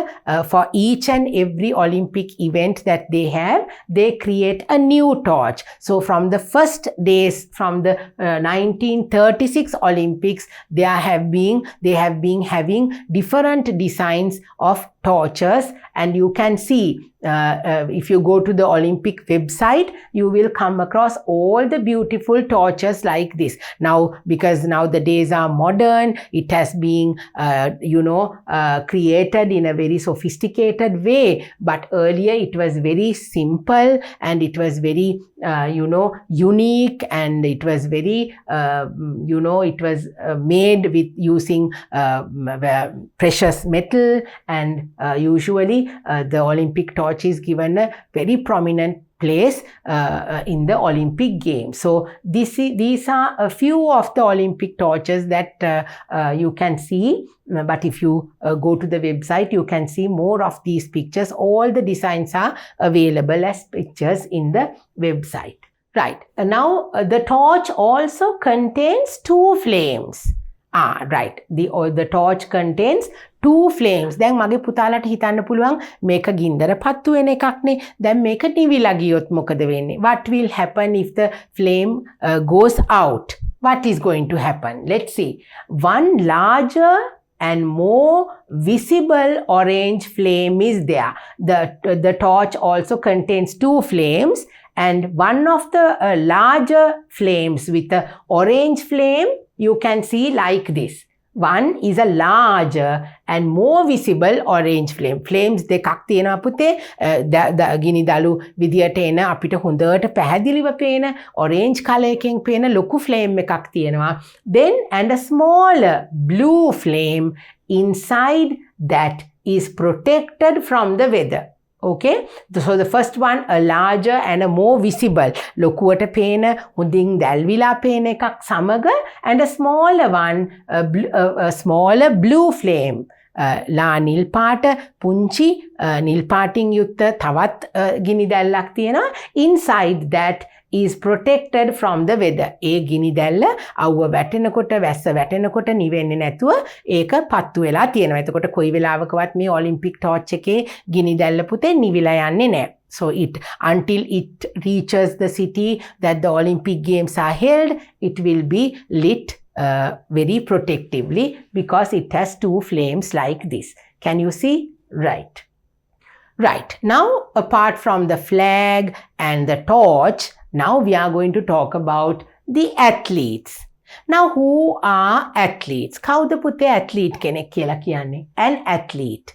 for each and every Olympic event that they have. They create a new torch. So from the first days, from the 1936 Olympics, they have been having different designs of torches, and you can see if you go to the Olympic website, you will come across all the beautiful torches like this. Now, because now the days are modern, it has been created in a very sophisticated way, but earlier it was very simple and it was very unique, and it was very it was made with using precious metal, and usually the Olympic torch is given a very prominent place in the Olympic Games. So these are a few of the Olympic torches that you can see, but if you go to the website, you can see more of these pictures. All the designs are available as pictures in the website. Right. Now the torch also contains two flames. Right. The torch contains two flames. දැන් මගේ පුතාලට හිතන්න පුළුවන් මේක ගින්දර පත්තු වෙන එකක්නේ. දැන් මේක නිවිලා ගියොත් මොකද වෙන්නේ? What will happen if the flame goes out? What is going to happen? Let's see. One larger and more visible orange flame is there. The torch also contains two flames, and one of the larger flames with the orange flame you can see like this. One is a larger and more visible orange flame. Flames දෙකක් තියෙනවා පුතේ. ගිනි දළු විදියට එන අපිට හොඳට පැහැදිලිව පේන orange color එකෙන් පේන ලොකු flame එකක් තියෙනවා. Then and a smaller blue flame inside that is protected from the weather. Okay, so the first one, a larger and a more visible, ලොකුවට පේන හොඳින් දැල්විලා පේන එකක් සමග, and a smaller one, a smaller blue flame. ලා නිල් පාට පුංචි නිල් පාටින් යුක්ත තවත් ගිනි දැල්ලක් තියෙනවා. Inside that is protected from the weather. ඒ ගිනි දැල්ල අවුව වැටෙනකොට වැස්ස වැටෙනකොට නිවෙන්නේ නැතුව ඒක පත්තු වෙලා තියෙනවා. එතකොට කොයි වෙලාවකවත් මේ ඔලිම්පික් ටෝච් එකේ ගිනි දැල්ල පුතේ නිවිලා යන්නේ නැහැ. So until it reaches the city that the Olympic Games are held, it will be lit very protectively because it has two flames like this. Can you see? Right. Right. Now, apart from the flag and the torch, now we are going to talk about the athletes. Now, who are athletes? Kawuda putte athlete kenek kiyala kiyanne? An athlete.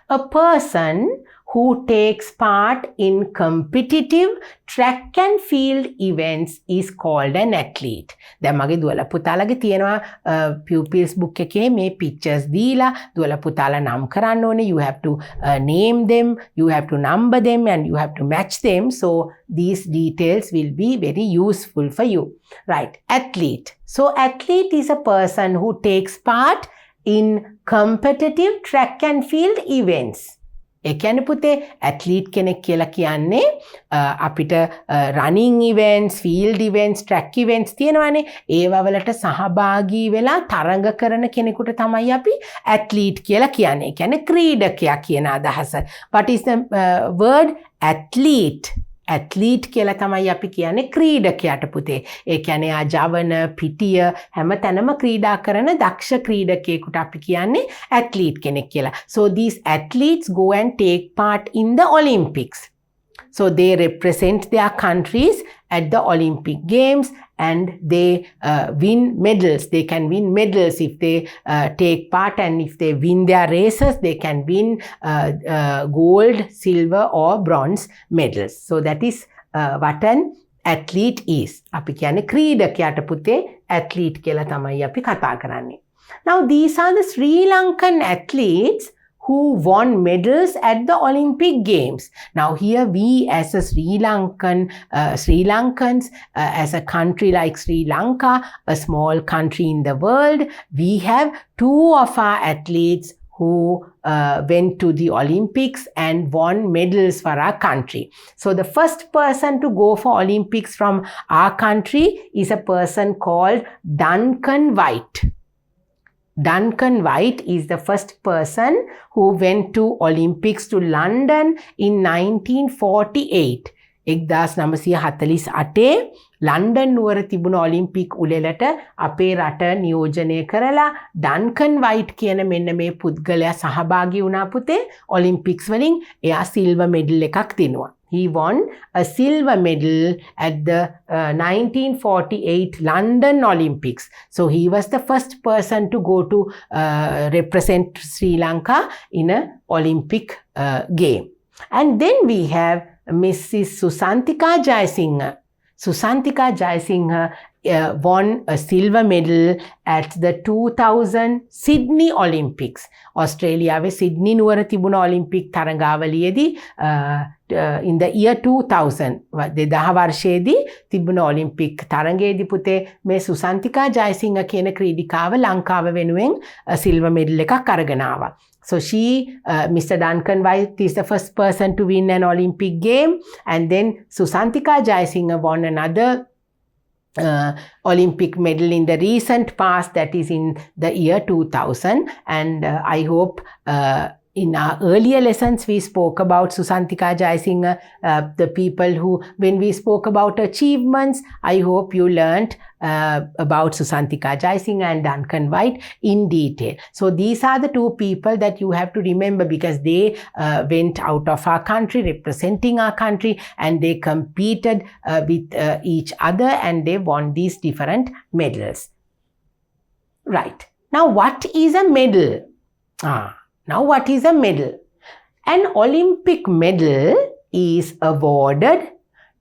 A person who takes part in competitive track and field events is called an athlete. දැන් මගේ දුවලා පුතාලගේ තියෙනවා pupils book එකේ මේ pictures දීලා දුවලා පුතාලා නම් කරන්න ඕනේ. You have to name them, you have to number them and you have to match them. So these details will be very useful for you. Right, athlete. So athlete is a person who takes part in competitive track and field events. ඒ කියන්නේ පුතේ athlete කෙනෙක් කියලා කියන්නේ අපිට running events, field events, track events තියෙනවානේ. ඒවා වලට සහභාගී වෙලා තරඟ කරන කෙනෙකුට තමයි අපි ඇත්ලීට් කියලා කියන්නේ. ඒ කියන්නේ ක්‍රීඩකයා කියන අදහස. What is the word athlete? Athlete කියලා තමයි අපි කියන්නේ ක්‍රීඩකයාට පුතේ. ඒ කියන්නේ ආ ජවන පිටිය හැම තැනම ක්‍රීඩා කරන දක්ෂ ක්‍රීඩකයෙකුට අපි කියන්නේ ඇත්ලීට් කෙනෙක් කියලා. So these athletes go and take part in the Olympics. So they represent their countries at the Olympic Games and they win medals. They can win medals if they take part, and if they win their races, they can win gold, silver or bronze medals. So that is what an athlete is. අපි කියන්නේ ක්‍රීඩකයාට පුතේ athlete කියලා තමයි අපි කතා කරන්නේ. Now these are the Sri Lankan athletes who won medals at the Olympic Games. Now here we as a Sri Lankans, as a country like Sri Lanka, a small country in the world, we have two of our athletes who went to the Olympics and won medals for our country. So the first person to go for Olympics from our country is a person called Lankan White. Lankan White is the first person who went to Olympics to London in 1948. 1948 London නුවර තිබුණ Olympic උළෙලට අපේ රට නියෝජනය කරලා Duncan white කියන මෙන්න මේ පුද්ගලයා සහභාගී වුණා පුතේ ඔලිම්පික්ස් වලින්. එයා සිල්වර් මෙඩල් එකක් දිනුවා. He won a silver medal at the 1948 London Olympics. So he was the first person to go to represent Sri Lanka in an Olympic game. And then we have Mrs. Susantika Jayasinghe. Susantika Jayasinghe won a silver medal at the 2000 Sydney Olympics. Australia Sydney නුවර තිබුණ Olympic තරඟාවලියේදී in the year 2000 2000 වර්ෂයේදී තිබුණ Olympic තරඟයේදී පුතේ මේ සුසන්තිකා ජයසිංහ කියන ක්‍රීඩිකාව ලංකාව වෙනුවෙන් silver medal එකක් අරගෙන ආවා. So she, Mr. Lankan White is the first person to win an Olympic game, and then Susantika Jayasinghe won another Olympic medal in the recent past, that is in the year 2000. And I hope in our earlier lessons we spoke about Susantika Jayasinghe, the people who, when we spoke about achievements, I hope you learned about Susantika Jayasinghe and Lankan White in detail. So these are the two people that you have to remember, because they went out of our country representing our country, and they competed with each other, and they won these different medals. Right. Now what is a medal? Now what is a medal? An Olympic medal is awarded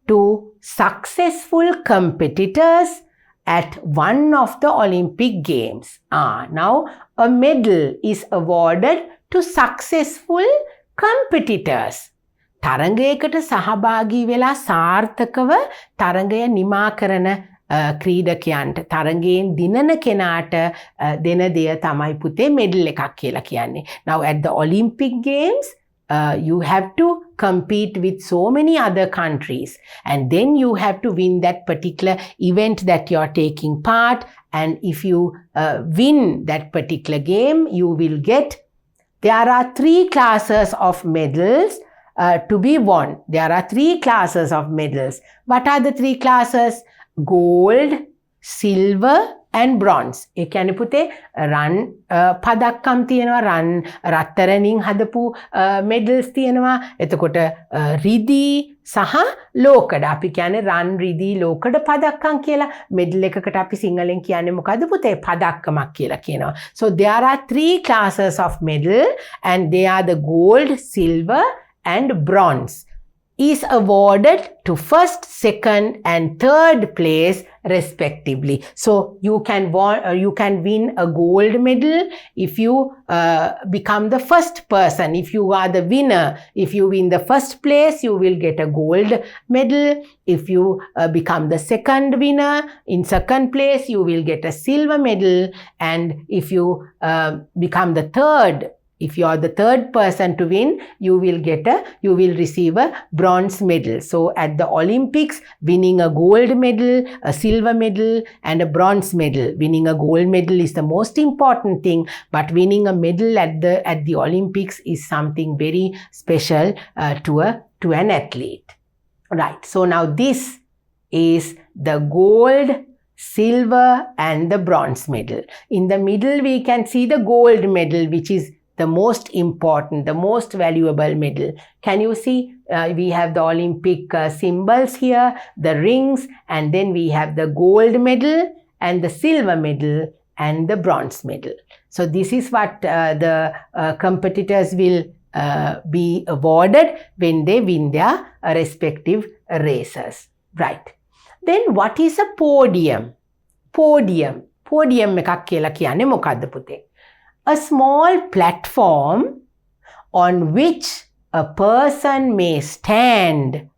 to successful competitors at one of the Olympic Games. Now a medal is awarded to successful competitors. තරඟයකට සහභාගී වෙලා සාර්ථකව තරඟය නිමා කරන ක්‍රීඩකයන්ට තරඟයෙන් දිනන කෙනාට දෙන දෙය තමයි පුතේ මෙඩල් එකක් කියලා කියන්නේ. Now at the Olympic Games, you have to compete with so many other countries, and then you have to win that particular event that you are taking part, and if you win that particular game, you will get, there are 3 classes of medals to be won. There are 3 classes of medals. What are the 3 classes? Gold, silver and bronze. ඒ කියන්නේ පුතේ රන් පදක්කම් තියෙනවා, රන් රත්තරනින් හදපු medals තියෙනවා. එතකොට රිදී සහ ලෝකඩ. අපි කියන්නේ රන් රිදී ලෝකඩ පදක්කම් කියලා. මෙඩල් එකකට අපි සිංහලෙන් කියන්නේ මොකද්ද පුතේ? පදක්කමක් කියලා කියනවා. So there are 3 classes of medal, and they are the gold, silver and bronze is awarded to first, second and third place respectively. So you can win a gold medal if you become the first person. If you are the winner, if you win the first place, you will get a gold medal. If you become the second winner, in second place, you will get a silver medal. And if you become the third, if you are the third person to win, you will receive a bronze medal. So at the Olympics, winning a gold medal, a silver medal and a bronze medal. Winning a gold medal is the most important thing, but winning a medal at the Olympics is something very special to an athlete. Right. So now this is the gold, silver and the bronze medal. In the middle, we can see the gold medal, which is the most important, the most valuable medal. Can you see? We have the Olympic symbols here, the rings, and then we have the gold medal and the silver medal and the bronze medal. So this is what the competitors will be awarded when they win their respective races. Right. Then what is a podium? Podium එකක් කියලා කියන්නේ මොකද්ද පුතේ? A small platform on which a person may stand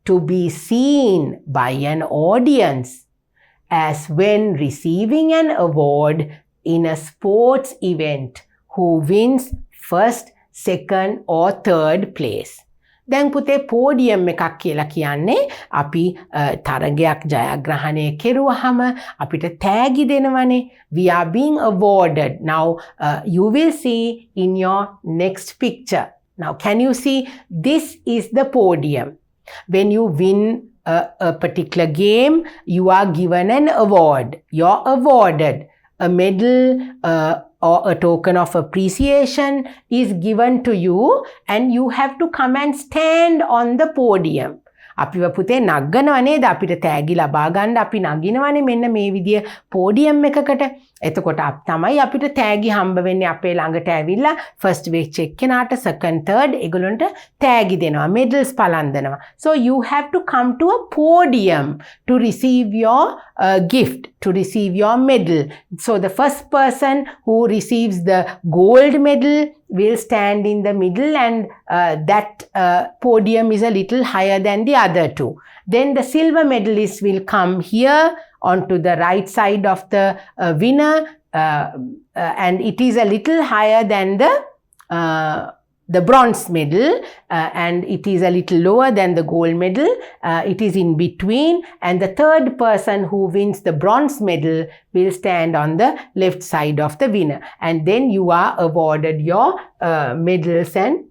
to be seen by an audience, as when receiving an award in a sports event, who wins first, second or third place. දැන් පුතේ podium එකක් කියලා කියන්නේ අපි තරගයක් ජයග්‍රහණය කෙරුවහම අපිට තෑගි දෙනවනේ. We are being awarded. Now you will see in your next picture. Now can you see, this is the podium. When you win a particular game, you are given an award. You're awarded. A medal or a token of appreciation is given to you, and you have to come and stand on the podium. අපිව පුතේ නගනවා නේද? අපිට තෑගි ලබා ගන්න අපි නගිනවනේ මෙන්න මේ විදිය podium එකකට. එතකොට තමයි අපිට තෑගි හම්බ වෙන්නේ අපේ ළඟට ඇවිල්ලා first batch එක්කෙනාට, second, third ඒගොල්ලන්ට තෑගි දෙනවා, medals පලන්දනවා. So you have to come to a podium to receive your gift, to receive your medal. So the first person who receives the gold medal will stand in the middle, and that podium is a little higher than the other two. Then the silver medalist will come here onto the right side of the winner, and it is a little higher than the bronze medal, and it is a little lower than the gold medal. It is in between, and the third person who wins the bronze medal will stand on the left side of the winner, and then you are awarded your medals. And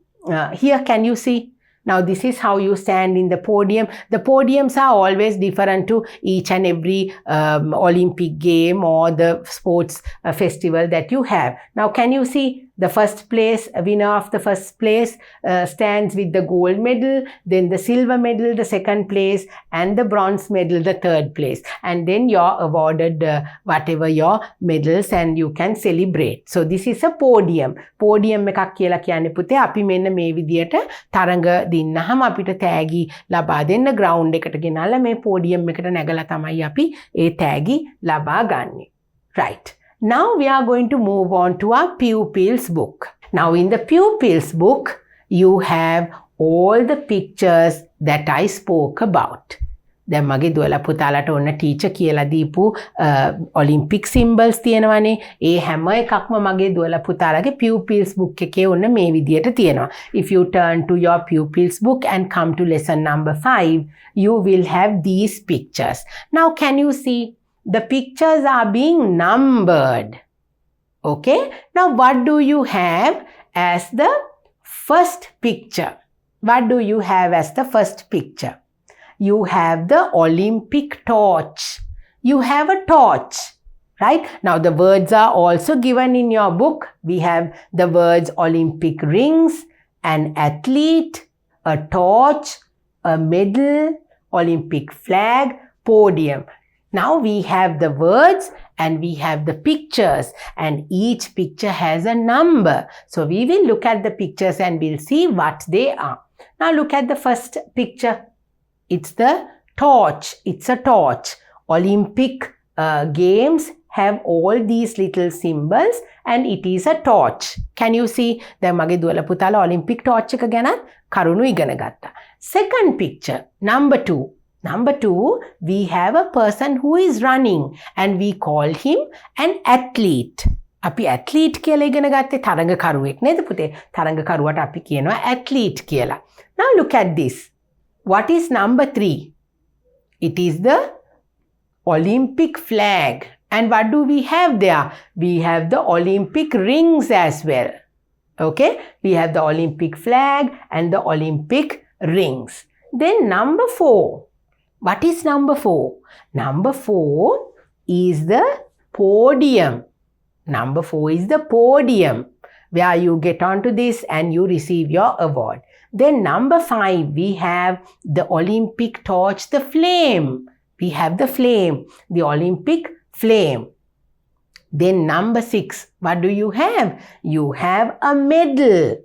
here can you see? Now this is how you stand in the podium. The podiums are always different to each and every Olympic game or the sports festival that you have. Now can you see? The first place, winner of the first place stands with the gold medal, then the silver medal, the second place, and the bronze medal, the third place. And then you're awarded whatever your medals, and you can celebrate. So this is a podium. Podium එකක් කියලා කියන්නේ පුතේ අපි මෙන්න මේ විදියට තරඟ දින්නහම අපිට තෑගි ලබා දෙන්න ground එකට ගෙනල්ලා මේ podium එකට නැගලා තමයි අපි ඒ තෑගි ලබා ගන්නෙ. Right. Now we are going to move on to our pupils book. Now in the pupils book, you have all the pictures that I spoke about. දැන් මගේ දුවලා පුතාලට ඔන්න ටීචර් කියලා දීපු ඔලිම්පික් සිම්බල්ස් තියෙනවානේ. ඒ හැම එකක්ම මගේ දුවලා පුතාලගේ pupils book එකේ ඔන්න මේ විදියට තියෙනවා. If you turn to your pupils book and come to lesson number 5, you will have these pictures. Now can you see? The pictures are being numbered. Okay. Now what do you have as the first picture? What do you have as the first picture? You have the Olympic torch. You have a torch, right? Now the words are also given in your book. We have the words Olympic rings, an athlete, a torch, a medal, Olympic flag, podium. Now we have the words and we have the pictures, and each picture has a number. So we will look at the pictures and we'll see what they are. Now look at the first picture. It's the torch. It's a torch. Olympic games have all these little symbols and it is a torch. Can you see? දැන් මගේ දුවලා පුතාලා Olympic torch එක ගැන කරුණු ඉගෙන ගත්තා. Second picture, number 2. Number 2, we have a person who is running and we call him an athlete. අපි athlete කියලා ඉගෙන ගත්තේ තරඟකරුවෙක් නේද පුතේ? තරඟකරුවට අපි කියනවා athlete කියලා. Now look at this. What is number 3? It is the Olympic flag. And what do we have there? We have the Olympic rings as well. Okay? We have the Olympic flag and the Olympic rings. Then number 4. What is number 4? Number 4 is the podium. Number 4 is the podium, where you get onto this and you receive your award. Then number 5, we have the Olympic torch, the flame. We have the flame, the Olympic flame. Then number 6, what do you have? You have a medal.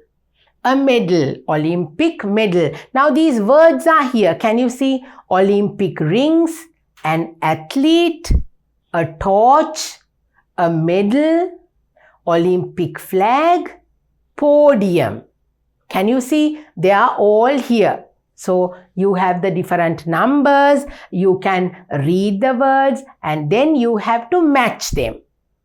A medal, Olympic medal. Now these words are here. Can you see? Olympic rings, an athlete, a torch, a medal, Olympic flag, podium. Can you see? They are all here. So you have the different numbers, you can read the words and then you have to match them.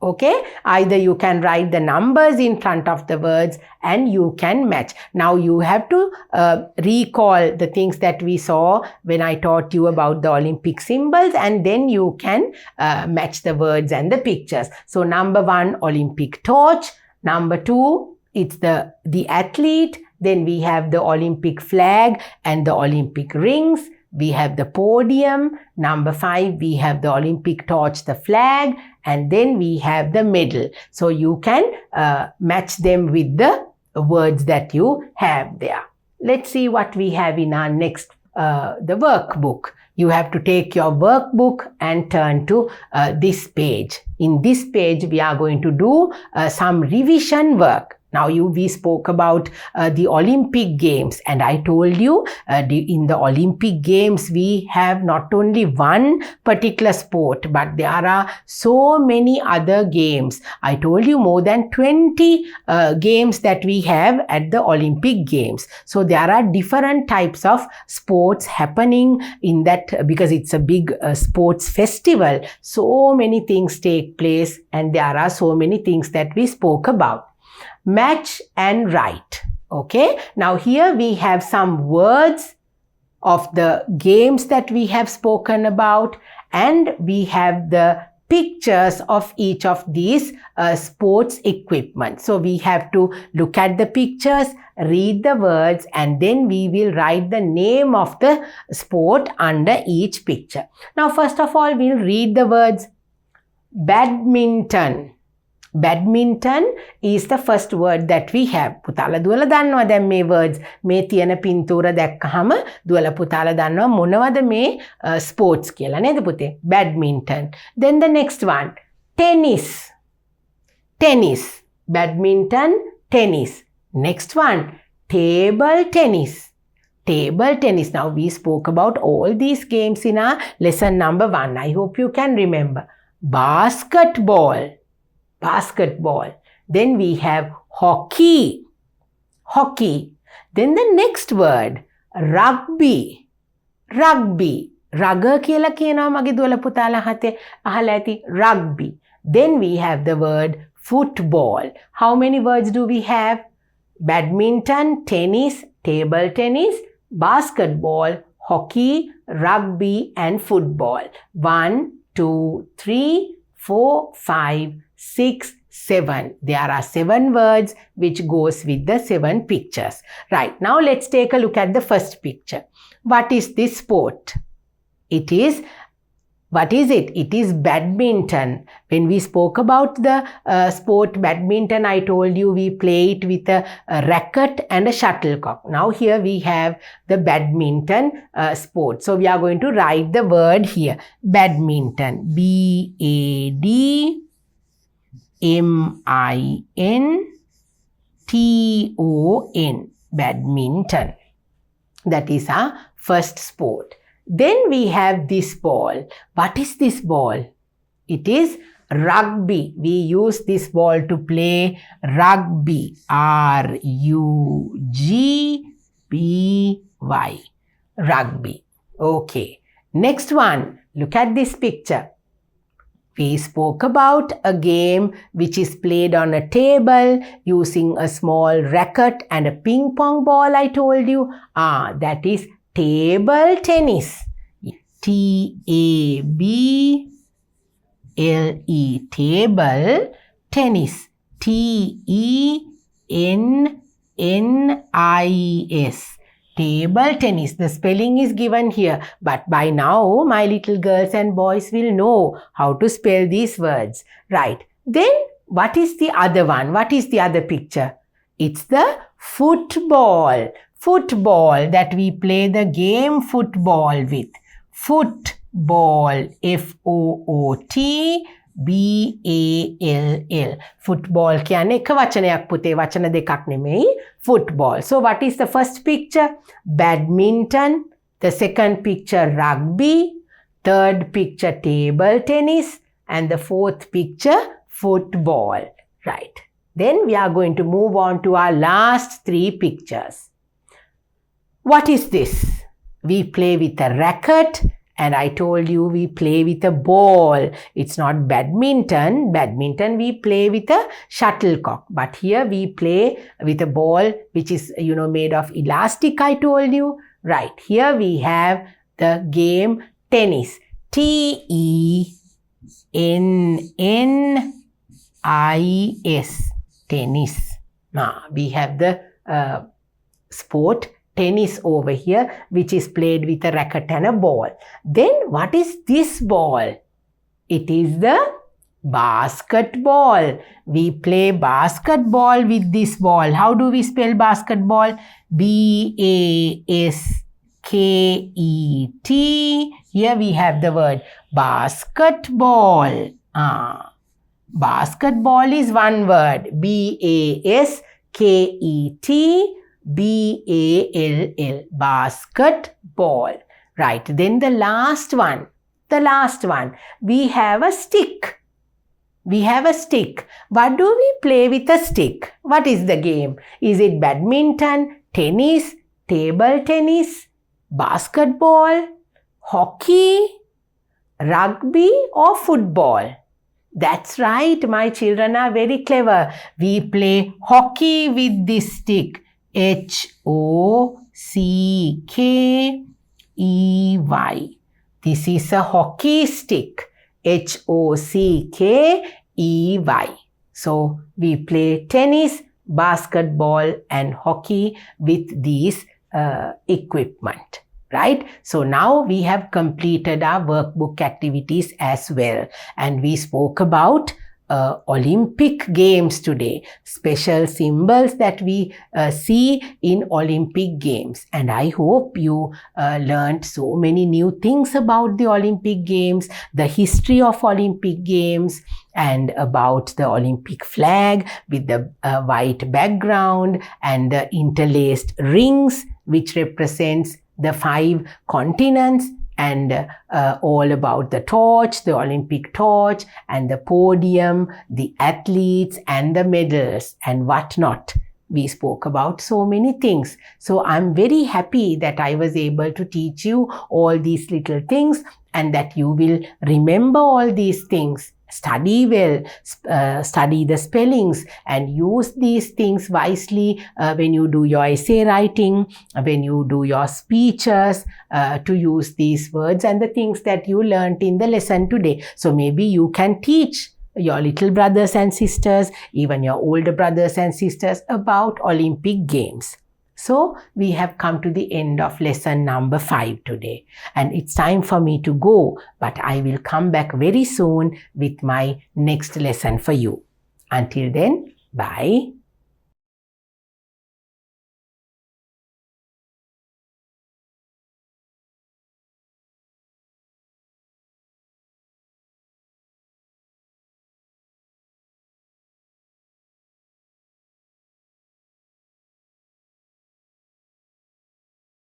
Okay? Either you can write the numbers in front of the words and you can match. Now you have to recall the things that we saw when I taught you about the Olympic symbols and then you can match the words and the pictures. So number 1, Olympic torch. Number 2, it's the athlete. Then we have the Olympic flag and the Olympic rings. We have the podium. Number 5, we have the Olympic torch, the flag, and then we have the medal. So you can match them with the words that you have there. Let's see what we have in our next, the workbook. You have to take your workbook and turn to this page. In this page, we are going to do some revision work. Now we spoke about the Olympic Games and I told you in the Olympic Games we have not only one particular sport but there are so many other games. I told you more than 20 games that we have at the Olympic Games. So there are different types of sports happening in that because it's a big sports festival. So many things take place and there are so many things that we spoke about. Match and write. Okay, now here we have some words of the games that we have spoken about and we have the pictures of each of these sports equipment. So we have to look at the pictures, read the words and then we will write the name of the sport under each picture. Now first of all we'll read the words. Badminton. Badminton is the first word that we have. පුතාලා දුවලා දන්නවා දැන් මේ words මේ තියෙන පින්තූර දැක්කහම දුවලා පුතාලා දන්නවා මොනවද මේ sports කියලා නේද පුතේ? Badminton. Then the next one, tennis. Tennis. Badminton, tennis. Next one, table tennis. Table tennis. Now we spoke about all these games in our lesson number 1. I hope you can remember. Basketball. Basketball. Then we have hockey. Hockey. Then the next word, rugby. Rugby. Rugger කියලා කියනවා මගේ දුවල පුතාලා හතේ අහලා ඇති rugby. Then we have the word football. How many words do we have? Badminton, tennis, table tennis, basketball, hockey, rugby and football. 1, 2, 3, 4, 5, 6, 7. There are 7 words which goes with the 7 pictures. Right, now let's take a look at the first picture. What is this sport? It is, what is it? It is badminton. When we spoke about the sport badminton, I told you we play it with a racket and a shuttlecock. Now here we have the badminton sport. So we are going to write the word here. Badminton. B-A-D-M-I-N-T-O-N. Badminton. That is our first sport. Then we have this ball. What is this ball? It is rugby. We use this ball to play rugby. R-U-G-B-Y. Rugby. Okay. Next one. Look at this picture. We spoke about a game which is played on a table using a small racket and a ping pong ball, I told you. That is table tennis. T-A-B-L-E, table tennis. T-E-N-N-I-S. Table tennis. The spelling is given here, but by now my little girls and boys will know how to spell these words. Right. Then what is the other one? What is the other picture? It's the football. Football, that we play the game football with. Football. F-O-O-T B-A-L-L. Football කියන්නේ එක වචනයක් පුතේ, වචන දෙකක් නෙමෙයි. Football. So what is the first picture? Badminton. The second picture, rugby. Third picture, table tennis. And the fourth picture, football. Right. Then we are going to move on to our last three pictures. What is this? We play with a racket. And I told you we play with a ball. It's not badminton. Badminton we play with a shuttlecock. But here we play with a ball which is, made of elastic, I told you. Right. Here we have the game tennis. T-E-N-N-I-S. Tennis. Now we have the sport tennis over here, which is played with a racket and a ball. Then what is this ball? It is the basketball. We play basketball with this ball. How do we spell basketball? B-A-S-K-E-T. Here we have the word basketball. Basketball is one word. B-A-S-K-E-T. B-A-L-L. Basketball. Right. Then the last one. We have a stick. What do we play with a stick? What is the game? Is it badminton, tennis, table tennis, basketball, hockey, rugby or football? That's right. My children are very clever. We play hockey with this stick. H-O-C-K-E-Y. This is a hockey stick. H-O-C-K-E-Y. So we play tennis, basketball and hockey with these equipment. Right? So now we have completed our workbook activities as well. And we spoke about Olympic Games today, special symbols that we see in Olympic Games. And I hope you learned so many new things about the Olympic Games, the history of Olympic Games, and about the Olympic flag with the white background and the interlaced rings, which represents the 5 continents, and all about the torch, the Olympic torch, and the podium, the athletes, and the medals, and whatnot. We spoke about so many things. So I'm very happy that I was able to teach you all these little things and that you will remember all these things. Study well, study the spellings and use these things wisely when you do your essay writing, when you do your speeches, to use these words and the things that you learned in the lesson today. So maybe you can teach your little brothers and sisters, even your older brothers and sisters about Olympic Games. So we have come to the end of lesson number 5 today, and it's time for me to go, but I will come back very soon with my next lesson for you. Until then, bye.